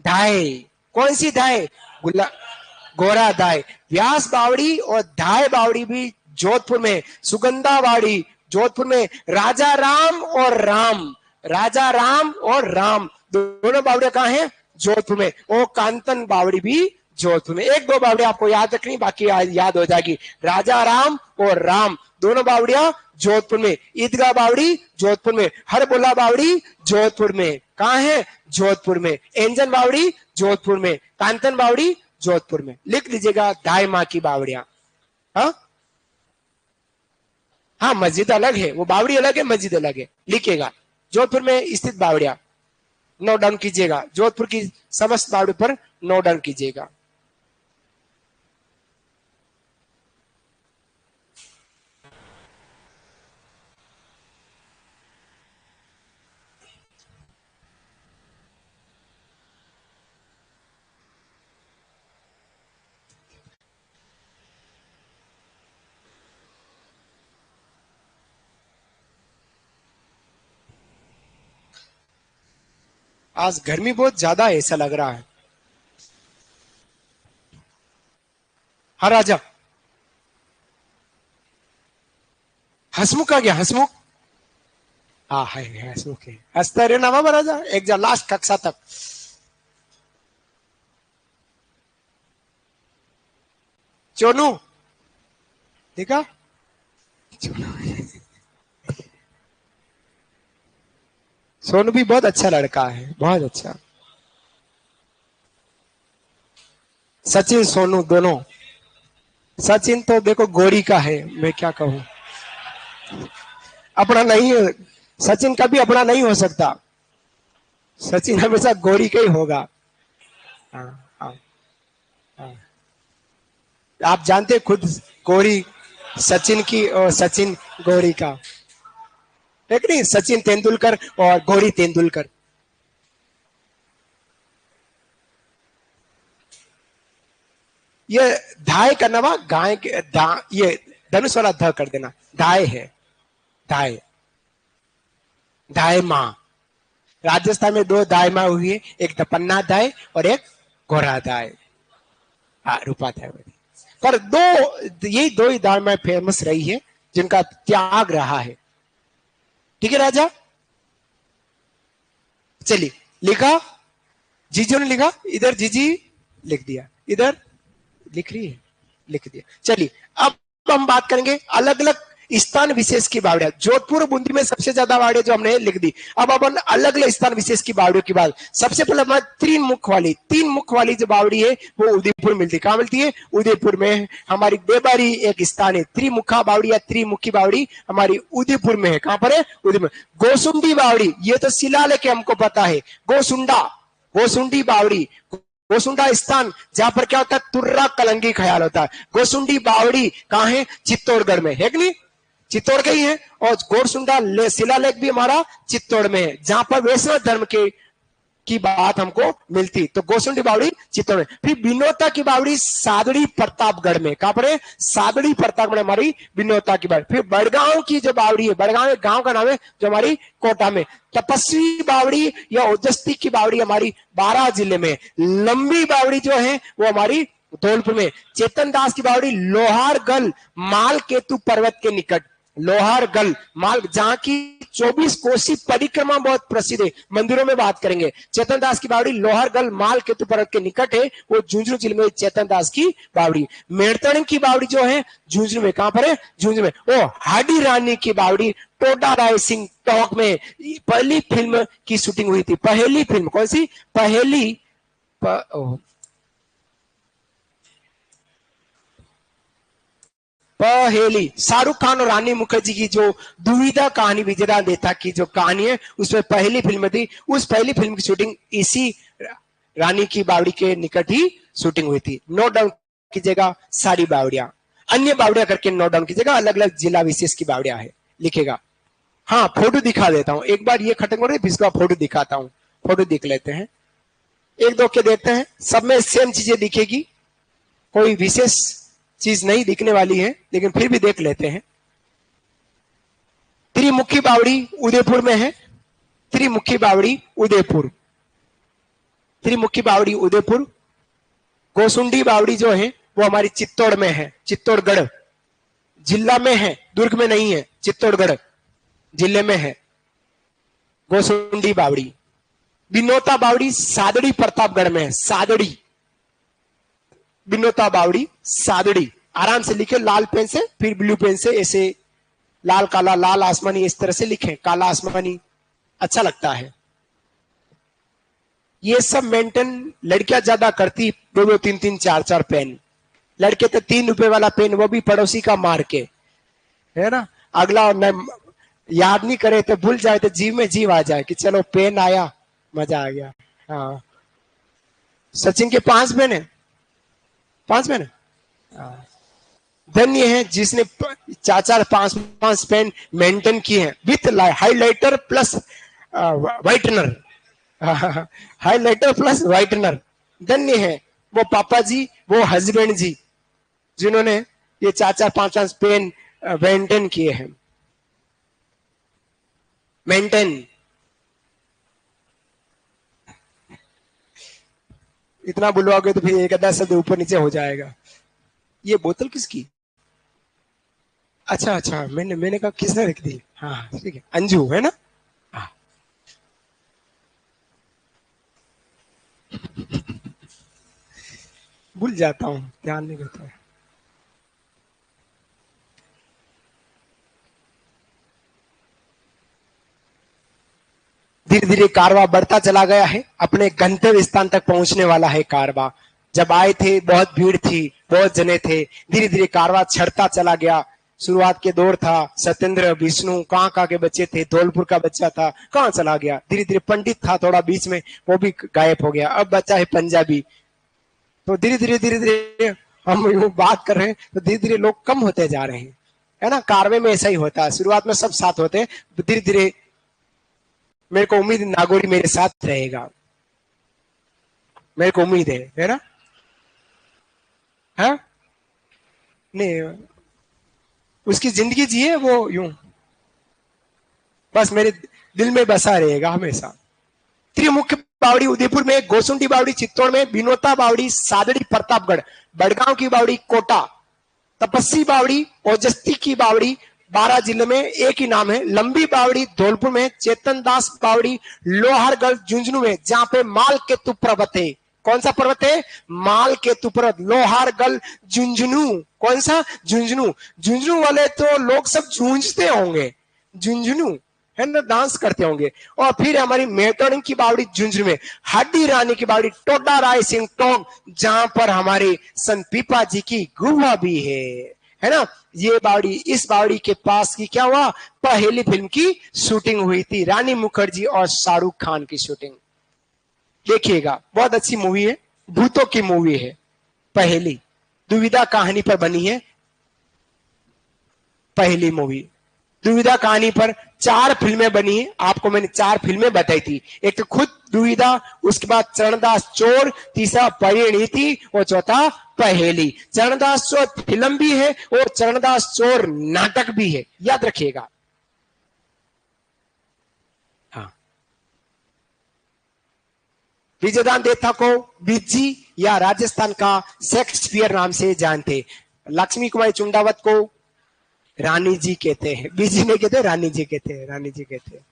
S1: धाय कौन सी धाय? गोरा धाय। व्यास बावड़ी और धाय बावड़ी भी जोधपुर में। सुगंधा बावड़ी जोधपुर में। राजा राम और राम, राजा राम और राम दोनों बावड़ियां कहां हैं? जोधपुर में। और कांतन बावड़ी भी जोधपुर में। 1-2 बावड़ी आपको याद रखनी, बाकी याद हो जाएगी। राजा राम और राम दोनों बावड़ियां जोधपुर में। ईदगाह बावड़ी जोधपुर में। हर बोला बावड़ी जोधपुर में। कहां है? जोधपुर में। इंजन बावड़ी जोधपुर में। कांतन बावड़ी जोधपुर में। लिख लीजिएगा दाई माँ की बावड़ियां। हाँ हाँ, मस्जिद अलग है, वो बावड़ी अलग है, मस्जिद अलग है। लिखिएगा जोधपुर में स्थित बावड़ियां, नोट डाउन कीजिएगा। जोधपुर की समस्त बावड़ी पर नोट डाउन कीजिएगा। आज गर्मी बहुत ज्यादा है ऐसा लग रहा है। हाँ राजा, हसमुख आ गया। हसमुख, हाँ है हसमुख है। हंसता रहना बाबा राजा, एक जा लास्ट कक्षा तक। चोनू देखा? सोनू भी बहुत अच्छा लड़का है, बहुत अच्छा। सचिन सोनू दोनों। सचिन तो देखो गोरी का है, मैं क्या कहूं, अपना नहीं है। सचिन कभी अपना नहीं हो सकता, सचिन हमेशा गोरी का ही होगा। हाँ, हाँ, हाँ। आप जानते खुद गोरी सचिन की और सचिन गोरी का, है कि नहीं? सचिन तेंदुलकर और गोरी तेंदुलकर। ये धाय करना वा, गाय के ये धनुष वाला ध कर देना। धाय है, धाय, धाय माँ। राजस्थान में 2 दाय माँ हुई है, एक दपन्ना दाय और एक गोरा दाय, रूपा दाय। पर यही 2 ही दाय माँ फेमस रही है जिनका त्याग रहा है। ठीक है राजा? चलिए, लिखा जीजू ने, लिखा इधर, जीजी लिख दिया, इधर लिख रही है, लिख दिया। चलिए अब हम बात करेंगे अलग अलग स्थान विशेष की बावड़ियां। जोधपुर बूंदी में सबसे ज्यादा बावड़ियां जो हमने लिख दी। अब अपन अलग अलग स्थान विशेष की बावड़ियों की बात। सबसे पहले हमारे 3 मुख वाली जो बावड़ी है वो उदयपुर मिलती है। कहां मिलती है? उदयपुर में। हमारी देबारी एक स्थान है, त्रिमुखा बावड़ी या त्रिमुखी बावड़ी हमारी उदयपुर में है। कहां पर है? उदयपुर। गोसुंडी बावड़ी, ये तो शिलालेख हमको पता है। गोसुंडी बावड़ी, गोसुंडा स्थान जहां पर क्या होता है? तुर्रा कलंगी ख्याल होता है। गोसुंडी बावड़ी कहां है? चित्तौड़गढ़ में है कि नहीं? चित्तौड़ के ही है। और गोरसुंडा शिलालेख भी हमारा चित्तौड़ में है, जहां पर वैष्णव धर्म के की बात हमको मिलती। तो गोसुंडी बावड़ी चित्तौड़ में। फिर बिनोता की बावड़ी सादड़ी प्रतापगढ़ में। कहां पर है? सादड़ी प्रतापगढ़ हमारी बिनोता की बावड़ी। फिर बड़गांव की जो बावड़ी है, बड़गांव एक गांव का नाम है जो हमारी कोटा में। तपस्वी बावड़ी या ओजस्ती की बावड़ी हमारी बारां जिले में। लंबी बावड़ी जो है वो हमारी धौलपुर में। चेतन दास की बावड़ी लोहारगल माल केतु पर्वत के निकट। लोहारगल माल, जहां की 24 कोसी परिक्रमा बहुत प्रसिद्ध है, मंदिरों में बात करेंगे। चेतन दास की बावड़ी लोहारगल माल केतु पर्वत के निकट है, वो झुंझुनू जिले में चेतन दास की बावड़ी। मेड़तण की बावड़ी जो है झुंझुनू में। कहां पर है? झुंझुनू में। वो हाडी रानी की बावड़ी टोडा राय सिंह टॉक में पहली फिल्म की शूटिंग हुई थी। पहली फिल्म कौन सी? पहेली शाहरुख खान और रानी मुखर्जी की जो दुविधा कहानी, विजयदान देता की जो कहानी है, उसमें पहली फिल्म थी। उस पहली फिल्म की शूटिंग इसी रानी की बावड़ी के निकट ही शूटिंग हुई थी। नोट डाउन कीजिएगा सारी बावड़ियां, अन्य बावड़ियां करके नोट डाउन कीजिएगा, अलग अलग जिला विशेष की बावड़ियां है, लिखेगा। हाँ, फोटो दिखा देता हूं, एक बार ये खत्म हो रही फिर इसका फोटो दिखाता हूं। फोटो देख लेते हैं, एक दो के देखते हैं। सब में सेम चीजें दिखेगी, कोई विशेष चीज नहीं दिखने वाली है, लेकिन फिर भी देख लेते हैं। त्रिमुखी बावड़ी उदयपुर में है। त्रिमुखी बावड़ी उदयपुर, त्रिमुखी बावड़ी उदयपुर। गोसुंडी बावड़ी जो है वो हमारी चित्तौड़ में है, चित्तौड़गढ़ जिला में है, दुर्ग में नहीं है, चित्तौड़गढ़ जिले में है गोसुंडी बावड़ी। बिनोता बावड़ी सादड़ी प्रतापगढ़ में है। सादड़ी, बिनोता बावड़ी सादड़ी, आराम से लिखे लाल पेन से, फिर ब्लू पेन से, ऐसे लाल काला, लाल आसमानी, इस तरह से लिखें, काला आसमानी अच्छा लगता है। ये सब मेंटेन लड़कियां ज्यादा करती, 2-2, 3-3, 4-4 पेन। लड़के तो 3 रुपए वाला पेन, वो भी पड़ोसी का मार के, है ना। अगला न याद नहीं करे तो भूल जाए तो जीव में जीव आ जाए कि चलो पेन आया, मजा आ गया। हाँ, सचिन के 5 पेन है, 5 पेन है। धन्य है जिसने 4-4, 5-5 पेन मेंटेन किए हैं with highlighter plus whitener. Highlighter plus whitener. धन्य है वो पापा जी, वो हस्बैंड जी, जिन्होंने ये 4-4, 5-5 पेन मेंटेन किए हैं। मेंटेन, इतना बुलवाओगे तो फिर एक आधा शब्द ऊपर नीचे हो जाएगा। ये बोतल किसकी? अच्छा अच्छा, मैंने कहा किसने रख दी। हाँ ठीक है, अंजू है ना। हाँ। भूल जाता हूँ, ध्यान नहीं रहता है। धीरे धीरे कारवा बढ़ता चला गया है, अपने गंतव्य स्थान तक पहुंचने वाला है कारवा। जब आए थे बहुत भीड़ थी, बहुत जने थे, धीरे धीरे कारवा छड़ता चला गया। शुरुआत के दौर था, सत्येंद्र, विष्णु, कहाँ के बच्चे थे, धौलपुर का बच्चा था, कहाँ चला गया। धीरे धीरे पंडित था थोड़ा बीच में, वो भी गायब हो गया। अब बच्चा है पंजाबी। तो धीरे धीरे हम यूं बात कर रहे हैं तो धीरे धीरे लोग कम होते जा रहे हैं, है ना। कारवे में ऐसा ही होता है, शुरुआत में सब साथ होते हैं, धीरे धीरे मेरे को उम्मीद नागौरी मेरे साथ रहेगा, मेरे को उम्मीद है ना। हाँ नहीं, उसकी जिंदगी जिए वो यूं, बस मेरे दिल में बसा रहेगा हमेशा। त्रिमुख बावड़ी उदयपुर में, गोसुंडी बावड़ी चित्तौड़ में, बिनोता बावड़ी सादड़ी प्रतापगढ़, बड़गांव की बावड़ी कोटा, तपस्वी बावड़ी ओजस्ती की बावड़ी बारां जिले में एक ही नाम है। लंबी बावड़ी धौलपुर में, चेतन दास बावड़ी लोहारगढ़ झुंझुनू में, जहां पे माल केतु पर्वत है। कौन सा पर्वत है? माल केतु पर्वत, लोहारगढ़ झुंझुनू। कौन सा? झुंझुनू। झुंझुनू वाले तो लोग सब झूंझते होंगे, झुंझुनू है ना, डांस करते होंगे। और फिर हमारी मेड़तण की बावड़ी झुंझुनू में, हाडी रानी की बावड़ी टोडा राय सिंह टोंग, जहां पर हमारे संत पीपा जी की गुफा भी है ना। ये बावड़ी, इस बावड़ी के पास की क्या हुआ, पहली फिल्म की शूटिंग हुई थी, रानी मुखर्जी और शाहरुख खान की शूटिंग। देखिएगा, बहुत अच्छी मूवी है, भूतों की मूवी है, पहली दुविधा कहानी पर बनी है। पहली मूवी दुविधा कहानी पर 4 फिल्में बनी है, आपको मैंने 4 फिल्में बताई थी। एक तो खुद दुविधा, उसके बाद चरणदास चोर, तीसरा परिणीति और चौथा पहेली। चरणदास चोर फिल्म भी है और चरणदास चोर नाटक भी है, याद रखिएगा। हाँ, विजयदान देथा को बिज्जी या राजस्थान का शेक्सपियर नाम से जानते। लक्ष्मी कुमारी चुंडावत को रानी जी कहते हैं, बिजी नहीं कहते, रानी जी कहते हैं, रानी जी कहते हैं।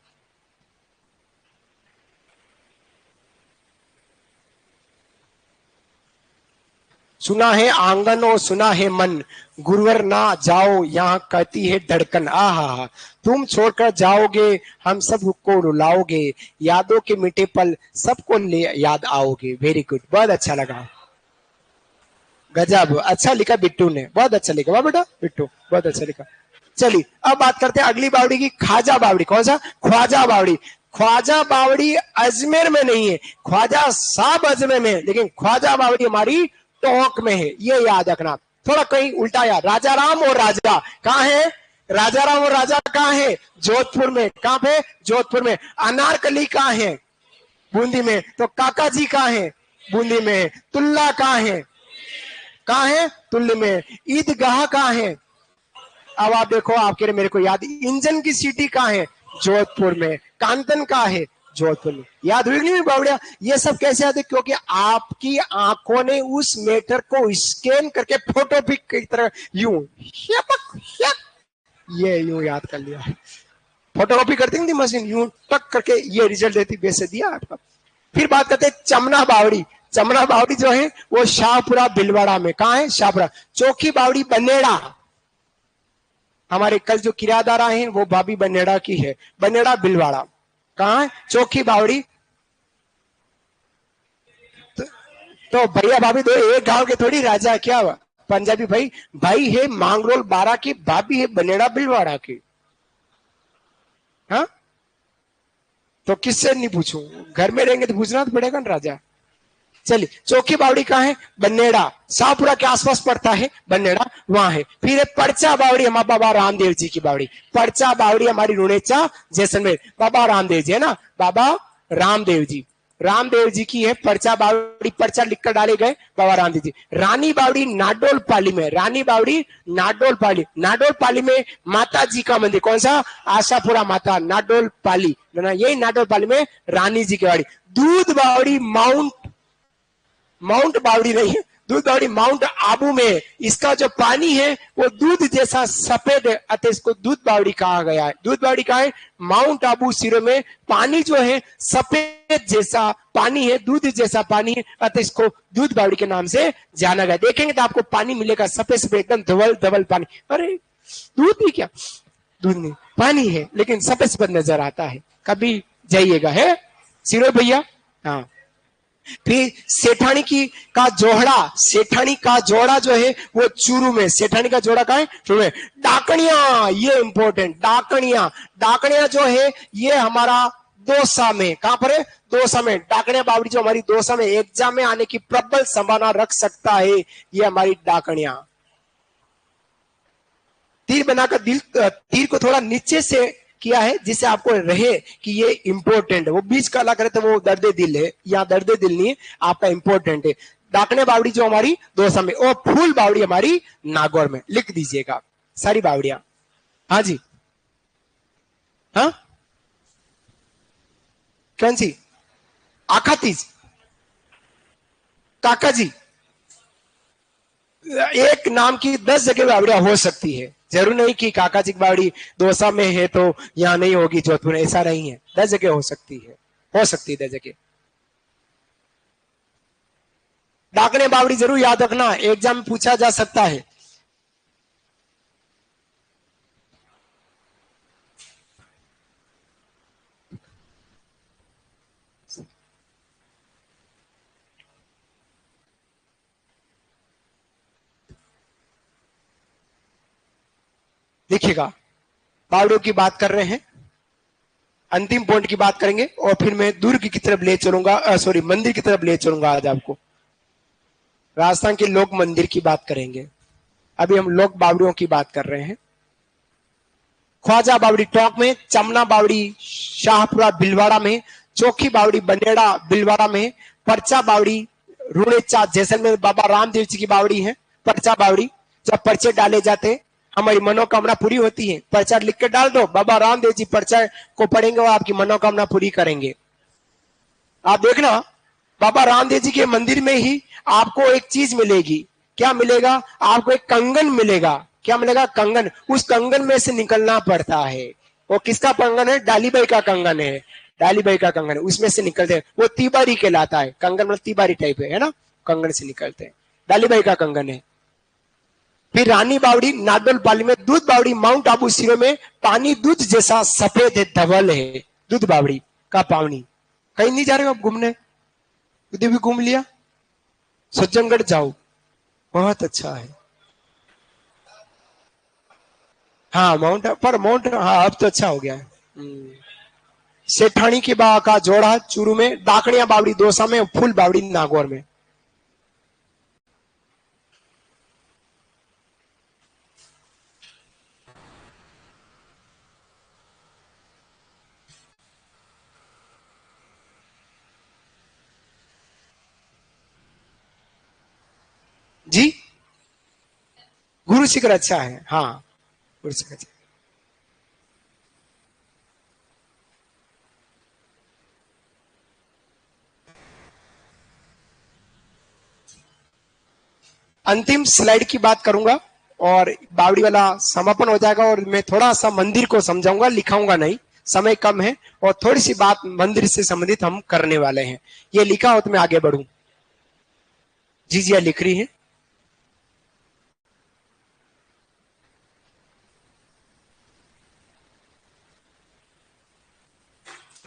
S1: सुना है आंगन और सुना है मन, गुरुवर ना जाओ यहाँ कहती है धड़कन। आहा, तुम छोड़कर जाओगे हम सबको रुलाओगे, यादों के मीठे पल सबको ले याद आओगे। वेरी गुड, बहुत अच्छा लगा, गजब, अच्छा लिखा बिट्टू ने, बहुत अच्छा लिखा। वाह बेटा बिट्टू, बहुत अच्छा लिखा। चलिए अब बात करते हैं अगली बावड़ी की, ख्वाजा बावड़ी। कौन सा? ख्वाजा बावड़ी। ख्वाजा बावड़ी अजमेर में नहीं है, ख्वाजा साहब अजमेर में है, लेकिन ख्वाजा बावड़ी हमारी टोंक में है, ये याद रखना। थोड़ा कहीं उल्टा याद, राजा राम और राजा कहाँ है? राजा राम और राजा कहाँ है? जोधपुर में। कहाँ पे? जोधपुर में। अनारकली कहाँ है? बूंदी में। तो काका जी कहाँ है? बूंदी में। तुल्ला कहाँ है? कहाँ है? तुल्ली में। ईदगाह कहाँ है? अब आप देखो, आपके मेरे को याद, इंजन की सीटी कहाँ है? जोधपुर में। कांतन कहाँ है? जोधपुर में। याद हुई नहीं बावड़िया? ये सब कैसे याद है? क्योंकि आपकी आंखों ने उस मैटर को स्कैन करके फोटो भी की तरह यूं ये यूं याद कर लिया। फोटोकॉपी करती थी मशीन, यूं टक करके ये रिजल्ट देती, वैसे दिया आपका। फिर बात करते हैं चमना बावड़ी। चमना बावड़ी जो है वो शाहपुरा भिलवाड़ा में। कहा है? शाहपुरा। चौकी बावड़ी बनेड़ा, हमारे कल जो किराएदार आए हैं वो भाभी बनेड़ा की है, बनेड़ा भिलवाड़ा। कहा है? चौकी बावड़ी। तो भैया भाभी दो एक गांव के थोड़ी राजा है क्या? पंजाबी भाई, भाई है मांगरोल बारा की, भाभी है बनेड़ा भिलवाड़ा की। हाँ, तो किससे नहीं पूछूं? घर में रहेंगे तो पूछना तो पड़ेगा ना राजा। चलिए, चौकी बावड़ी कहाँ है? बनेड़ा। शाहपुरा के आसपास पड़ता है बनेड़ा, वहां है। फिर पर्चा बावड़ी हमारे बाबा रामदेव जी की बावड़ी। पर्चा बावड़ी हमारी रुणेचा जैसलमेर, बाबा रामदेव जी है ना, बाबा रामदेव जी, रामदेव जी की है पर्चा बावड़ी। पर्चा लिखकर डाले गए बाबा रामदेव जी। रानी बावड़ी नाडोल पाली में, रानी बावड़ी नाडोल पाली। नाडोल पाली में माता जी का मंदिर। कौन सा? आशापुरा माता, नाडोल पाली, यही नाडोल पाली में रानी जी की बावड़ी। दूध बावड़ी माउंट बावड़ी नहीं है, दूध बावड़ी माउंट आबू में। इसका जो पानी है वो दूध जैसा सफेद है, अतः इसको दूध बावड़ी कहा गया है। दूध बावड़ी कहा है? माउंट आबू सिरों में। पानी जो है सफेद जैसा पानी है, दूध जैसा पानी है, अतः इसको दूध बावड़ी के नाम से जाना गया। देखेंगे तो आपको पानी मिलेगा सफेद सफेद, एकदम धवल धवल पानी। अरे दूध भी क्या? दूध नहीं, पानी है, लेकिन सफेद सफेद नजर आता है। कभी जाइएगा है सिरो भैया। हाँ, फिर सेठानी की का जोहड़ा, सेठानी का जोड़ा जो है वो चूरू में। सेठानी का जोड़ा कहाँ है? चूरू में। डाकणिया, ये इंपॉर्टेंट, डाकणिया। डाकणिया जो है ये हमारा दौसा में। कहां पर है? दौसा में। डाकणिया बावड़ी जो हमारी दौसा में एग्जाम में आने की प्रबल संभावना रख सकता है, ये हमारी डाकणिया। तीर बनाकर तीर को थोड़ा नीचे से किया है जिससे आपको रहे कि ये इंपॉर्टेंट है। वो बीच काला करे तो वो दर्द दिल है, यहाँ दर्द दिल नहीं है, आपका इंपॉर्टेंट है। डाकने बावड़ी जो हमारी दौसा में, और फूल बावड़ी हमारी नागौर में। लिख दीजिएगा सारी बावड़िया। हाँ जी, हाँ कौन सी? आखातीज, काका जी। एक नाम की 10 जगह बावड़िया हो सकती है, जरूर नहीं कि काका जी की बावड़ी दौसा में है तो यहाँ नहीं होगी जोधपुर में, ऐसा नहीं है। 10 जगह हो सकती है, हो सकती है 10 जगह। डाकने बावड़ी जरूर याद रखना, एग्जाम में पूछा जा सकता है। देखिएगा, बावड़ियों की बात कर रहे हैं, अंतिम पॉइंट की बात करेंगे और फिर मैं दुर्ग की तरफ ले चलूंगा, सॉरी मंदिर की तरफ ले चलूंगा। आज आपको राजस्थान के लोक मंदिर की बात करेंगे। अभी हम लोक बावड़ियों की बात कर रहे हैं। ख्वाजा बावड़ी टोंक में, चमना बावड़ी शाहपुरा भीलवाड़ा में, चौकी बावड़ी बनेड़ा भीलवाड़ा में, परचा बावड़ी रूड़ेचा जैसलमेर बाबा रामदेव जी की बावड़ी है। परचा बावड़ी जब पर्चे डाले जाते हमारी मनोकामना पूरी होती है। पर्चा लिख के डाल दो, बाबा रामदेव जी पर्चा को पढ़ेंगे और आपकी मनोकामना पूरी करेंगे। आप देखना बाबा रामदेव जी के मंदिर में ही आपको एक चीज मिलेगी। क्या मिलेगा? आपको एक कंगन मिलेगा। क्या मिलेगा? कंगन। उस कंगन में से निकलना पड़ता है। वो किसका कंगन है? डालीबाई का कंगन है। डालीबाई का कंगन है, उसमें से निकलते हैं। वो तिबारी कहलाता है। कंगन मतलब तिबारी टाइप है ना, कंगन से निकलते हैं। डालीबाई का कंगन है। फिर रानी बावड़ी नादल पाली में, दूध बावड़ी माउंट आबू सिरो में, पानी दूध जैसा सफेद है, धवल है। दूध बावड़ी का पानी। कहीं नहीं जा रहे हो आप घूमने? उधर भी घूम लिया। सज्जनगढ़ जाओ, बहुत अच्छा है। हाँ माउंट हाँ अब तो अच्छा हो गया है। सेठानी के बा का जोड़ा चूरू में, डाकड़िया बावड़ी दौसा में, फूल बावड़ी नागौर में। जी गुरु शिखर अच्छा है। हाँ गुरु शिखर अच्छा। अंतिम स्लाइड की बात करूंगा और बावड़ी वाला समापन हो जाएगा और मैं थोड़ा सा मंदिर को समझाऊंगा, लिखाऊंगा नहीं, समय कम है और थोड़ी सी बात मंदिर से संबंधित हम करने वाले हैं। ये लिखा हो तो मैं आगे बढ़ूं। जी जी लिख रही है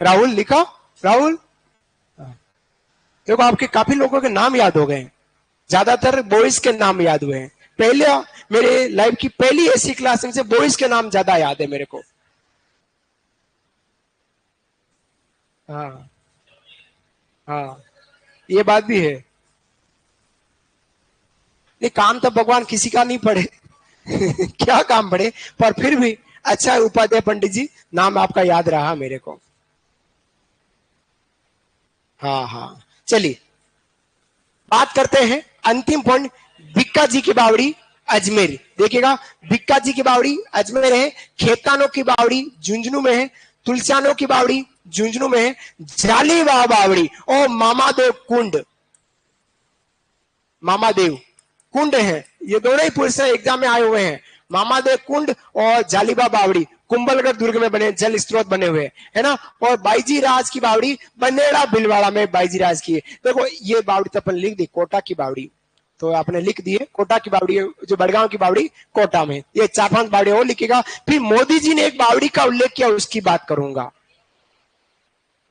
S1: राहुल। लिखा राहुल। देखो आपके काफी लोगों के नाम याद हो गए, ज्यादातर बॉयज के नाम याद हुए हैं। पहले मेरे लाइफ की पहली ऐसी क्लास में से बॉयज के नाम ज्यादा याद है मेरे को। हाँ हाँ ये बात भी है। ये काम तो भगवान किसी का नहीं पड़े क्या काम पड़े, पर फिर भी अच्छा है उपाध्याय पंडित जी, नाम आपका याद रहा मेरे को। हाँ हाँ चलिए बात करते हैं अंतिम पॉइंट, भिक्का जी की बावड़ी अजमेर। देखिएगा भिक्का जी की बावड़ी अजमेर है, खेतानों की बावड़ी झुंझुनू में है, तुलसियानों की बावड़ी झुंझुनू में है, जालीवा बावड़ी और मामादेव कुंड, मामादेव कुंड है। ये दोनों ही पुरुष एग्जाम में आए हुए हैं। मामादेव कुंड और जालीबा बावड़ी कुंभलगढ़ दुर्ग में बने जल स्त्रोत बने हुए है ना। और बाईजी राज की बावड़ी बनेड़ा भीलवाड़ा में बाईजी राज की है। देखो ये बावड़ी तो अपन लिख दी, कोटा की बावड़ी तो आपने लिख दी है, कोटा की बावड़ी जो बड़गांव की बावड़ी कोटा में। ये 4-5 बावड़ी और लिखेगा। फिर मोदी जी ने एक बावड़ी का उल्लेख किया, उसकी बात करूंगा।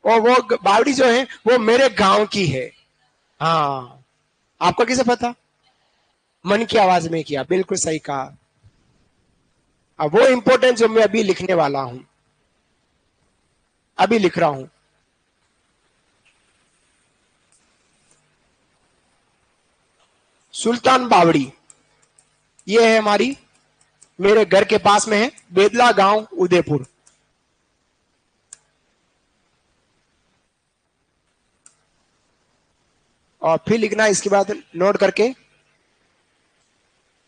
S1: और वो बावड़ी जो है वो मेरे गांव की है। हाँ आपको कैसे पता? मन की आवाज में किया, बिल्कुल सही कहा। अब वो इंपॉर्टेंट जो मैं अभी लिखने वाला हूं, अभी लिख रहा हूं। सुल्तान बावड़ी ये है हमारी, मेरे घर के पास में है, बेदला गांव उदयपुर। और फिर लिखना इसके बाद नोट करके,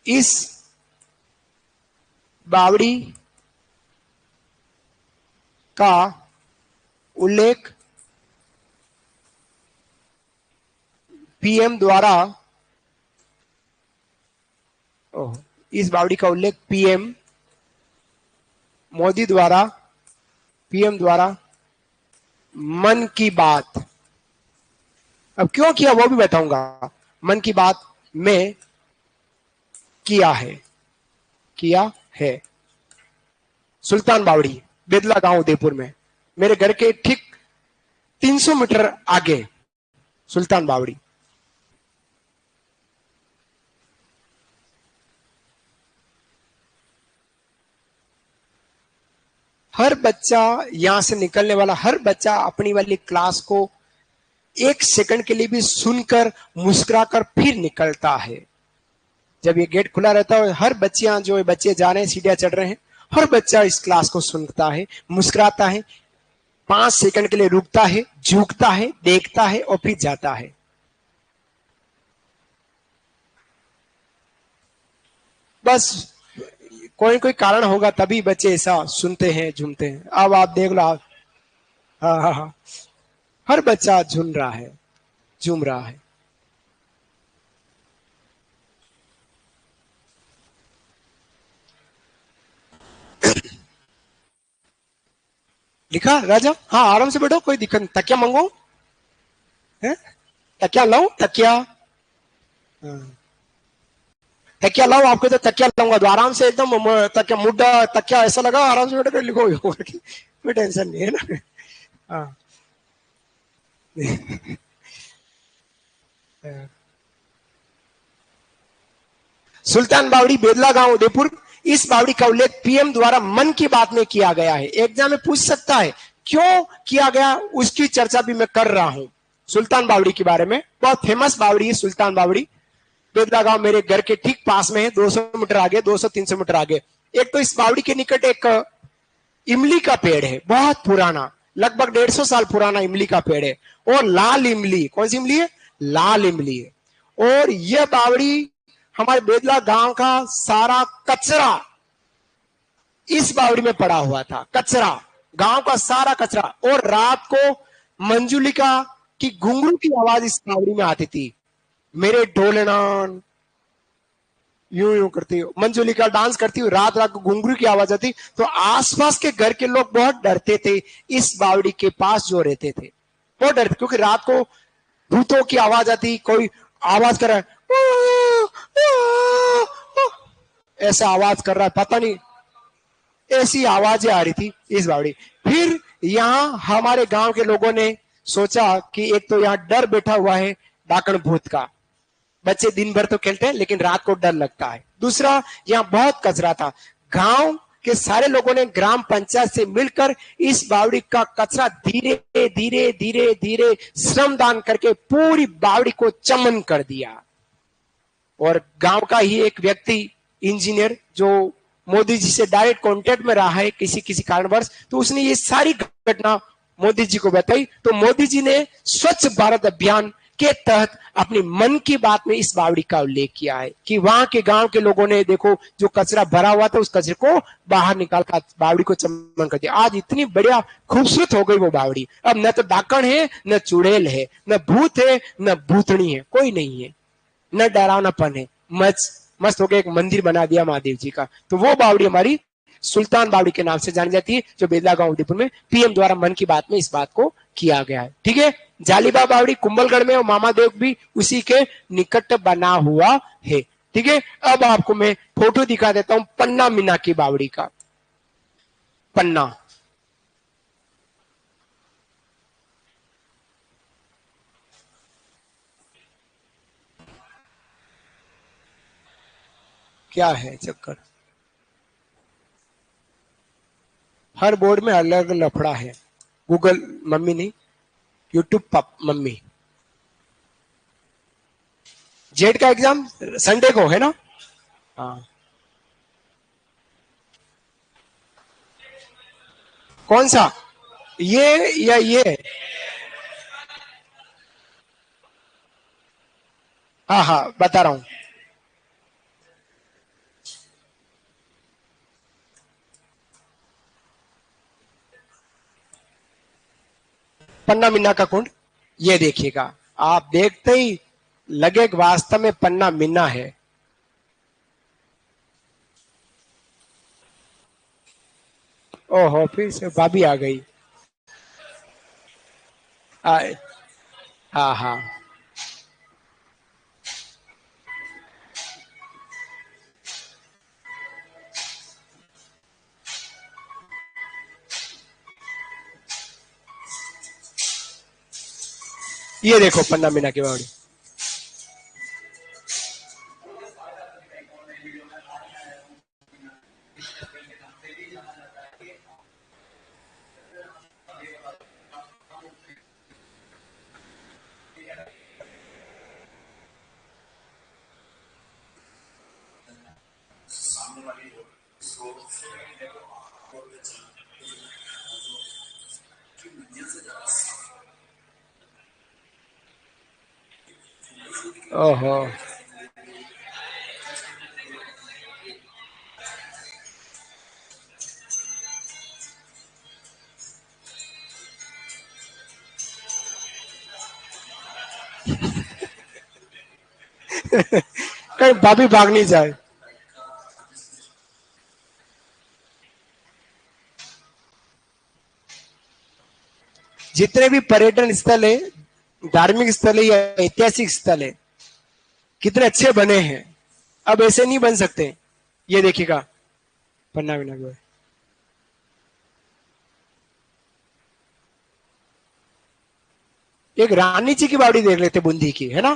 S1: इस बावड़ी का उल्लेख पीएम द्वारा, इस बावड़ी का उल्लेख पीएम मोदी द्वारा, पीएम द्वारा मन की बात, अब क्यों किया वो भी बताऊंगा, मन की बात में किया है, किया है। सुल्तान बावड़ी बेदला गांव उदयपुर में, मेरे घर के ठीक 300 मीटर आगे सुल्तान बावड़ी। हर बच्चा यहां से निकलने वाला, हर बच्चा अपनी वाली क्लास को 1 सेकंड के लिए भी सुनकर मुस्कुराकर फिर निकलता है। जब ये गेट खुला रहता है, हर बच्चियां जो बच्चे जा रहे हैं सीढ़ियां चढ़ रहे हैं हर बच्चा इस क्लास को सुनता है, मुस्कुराता है, 5 सेकंड के लिए रुकता है, झुकता है, देखता है और फिर जाता है। बस कोई कोई कारण होगा तभी बच्चे ऐसा सुनते हैं, झूमते हैं। अब आप देख लो आप। हाँ हाँ हाँ, हर बच्चा झूम रहा है, झूम रहा है। लिखा राजा? हाँ आराम से बैठो, कोई दिक्कत नहीं। तकिया मांगो है? तकिया लाओ, तकिया। हाँ। तकिया लाओ, आपको तो तकिया लाऊंगा तो आराम से एकदम तकिया मुड्डा तकिया ऐसा लगा, आराम से बैठ कर लिखो करके। कोई टेंशन नहीं है ना। हाँ। सुल्तान बावड़ी, बेदला गांव, उदयपुर। इस बावड़ी का उल्लेख पीएम द्वारा मन की बात में किया गया है। एग्जाम में पूछ सकता है क्यों किया गया, उसकी चर्चा भी मैं कर रहा हूं। सुल्तान बावड़ी के बारे में, बहुत फेमस बावड़ी है सुल्तान बावड़ी। बेदला गांव मेरे घर के ठीक पास में है, 200 मीटर आगे, 200-300 मीटर आगे। एक तो इस बावड़ी के निकट एक इमली का पेड़ है, बहुत पुराना, लगभग 150 साल पुराना इमली का पेड़ है। और लाल इमली, कौन सी इमली है? लाल इमली है। और यह बावड़ी, हमारे बेदला गांव का सारा कचरा इस बावड़ी में पड़ा हुआ था। कचरा, गांव का सारा कचरा। और रात को मंजुलिका की घुंघरू की आवाज इस बावड़ी में आती थी। मेरे ढोलना यूं यूं करती हो, मंजुलिका डांस करती हुई रात रात को घुंघरू की आवाज आती, तो आसपास के घर के लोग बहुत डरते थे इस बावड़ी के पास जो रहते थे। बहुत डरते, क्योंकि रात को भूतों की आवाज आती, कोई आवाज कर रहा है, ऐसा आवाज कर रहा है, पता नहीं, ऐसी आवाजें आ रही थी इस बावड़ी। फिर यहाँ हमारे गांव के लोगों ने सोचा कि एक तो यहाँ डर बैठा हुआ है डाकण भूत का, बच्चे दिन भर तो खेलते हैं लेकिन रात को डर लगता है। दूसरा, यहाँ बहुत कचरा था। गांव के सारे लोगों ने ग्राम पंचायत से मिलकर इस बावड़ी का कचरा धीरे धीरे धीरे धीरे श्रमदान करके पूरी बावड़ी को चमन कर दिया। और गांव का ही एक व्यक्ति, इंजीनियर, जो मोदी जी से डायरेक्ट कांटेक्ट में रहा है किसी किसी कारणवश, तो उसने ये सारी घटना मोदी जी को बताई। तो मोदी जी ने स्वच्छ भारत अभियान के तहत अपनी मन की बात में इस बावड़ी का उल्लेख किया है कि वहां के गांव के लोगों ने देखो जो कचरा भरा हुआ था, उस कचरे को बाहर निकाल कर बावड़ी को चमन कर दिया। आज इतनी बढ़िया खूबसूरत हो गई वो बावड़ी। अब न तो डाकण है, न चुड़ैल है, न भूत है, न भूतनी है, कोई नहीं है, न डरावनापन है। मस्त मस्त हो गया, एक मंदिर बना दिया महादेव जी का। तो वो बावड़ी हमारी सुल्तान बावड़ी के नाम से जानी जाती है, जो बेदला गांव उदयपुर में पीएम द्वारा मन की बात में इस बात को किया गया है। ठीक है। जालीबा बावड़ी कुंभलगढ़ में, और मामादेव भी उसी के निकट बना हुआ है। ठीक है। अब आपको मैं फोटो दिखा देता हूं पन्ना मीना की बावड़ी का। पन्ना क्या है चक्कर, हर बोर्ड में अलग लफड़ा है। गूगल मम्मी नहीं, यूट्यूब मम्मी। जेड का एग्जाम संडे को है ना? हाँ। कौन सा, ये या ये? हाँ हाँ बता रहा हूं। पन्ना मिन्ना का कुंड, ये देखिएगा, आप देखते ही लगे कि वास्तव में पन्ना मिन्ना है। ओहो, फिर से भाभी आ गई। हाँ हाँ, ये देखो पन्ना मीना की बावड़ी। ओहो। कहीं भाभी भाग नहीं जाए। जितने भी पर्यटन स्थल है, धार्मिक स्थल है या ऐतिहासिक स्थल है, कितने अच्छे बने हैं। अब ऐसे नहीं बन सकते। ये देखिएगा, पन्ना विनायक। एक रानी जी की बावड़ी देख लेते, बूंदी की, है ना।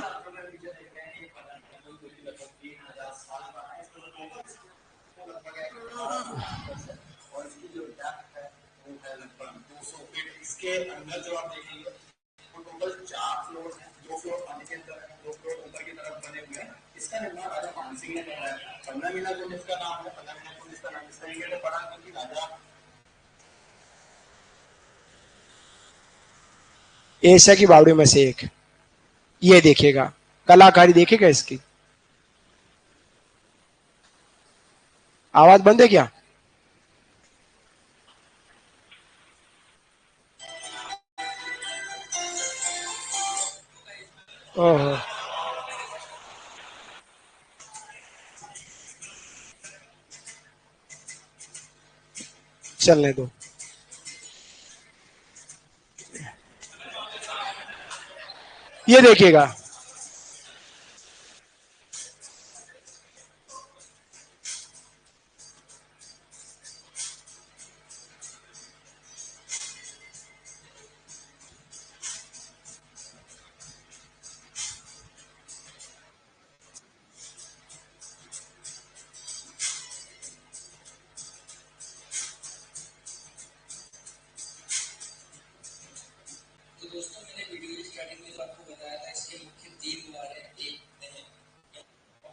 S1: एशिया की बावड़ी में से एक। ये देखिएगा, कलाकारी देखिएगा इसकी। आवाज बंद है क्या? ओहो। चलने दो। ये देखिएगा।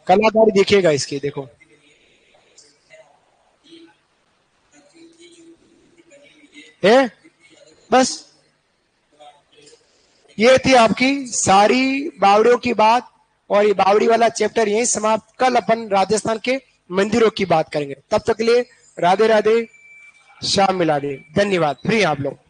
S1: कलाकारी देखिएगा इसकी, देखो। है बस। ये थी आपकी सारी बावड़ियों की बात। और ये बावड़ी वाला चैप्टर यही समाप्त। कल अपन राजस्थान के मंदिरों की बात करेंगे। तब तक के लिए राधे राधे, शाम मिला दे। धन्यवाद। फ्री आप लोग।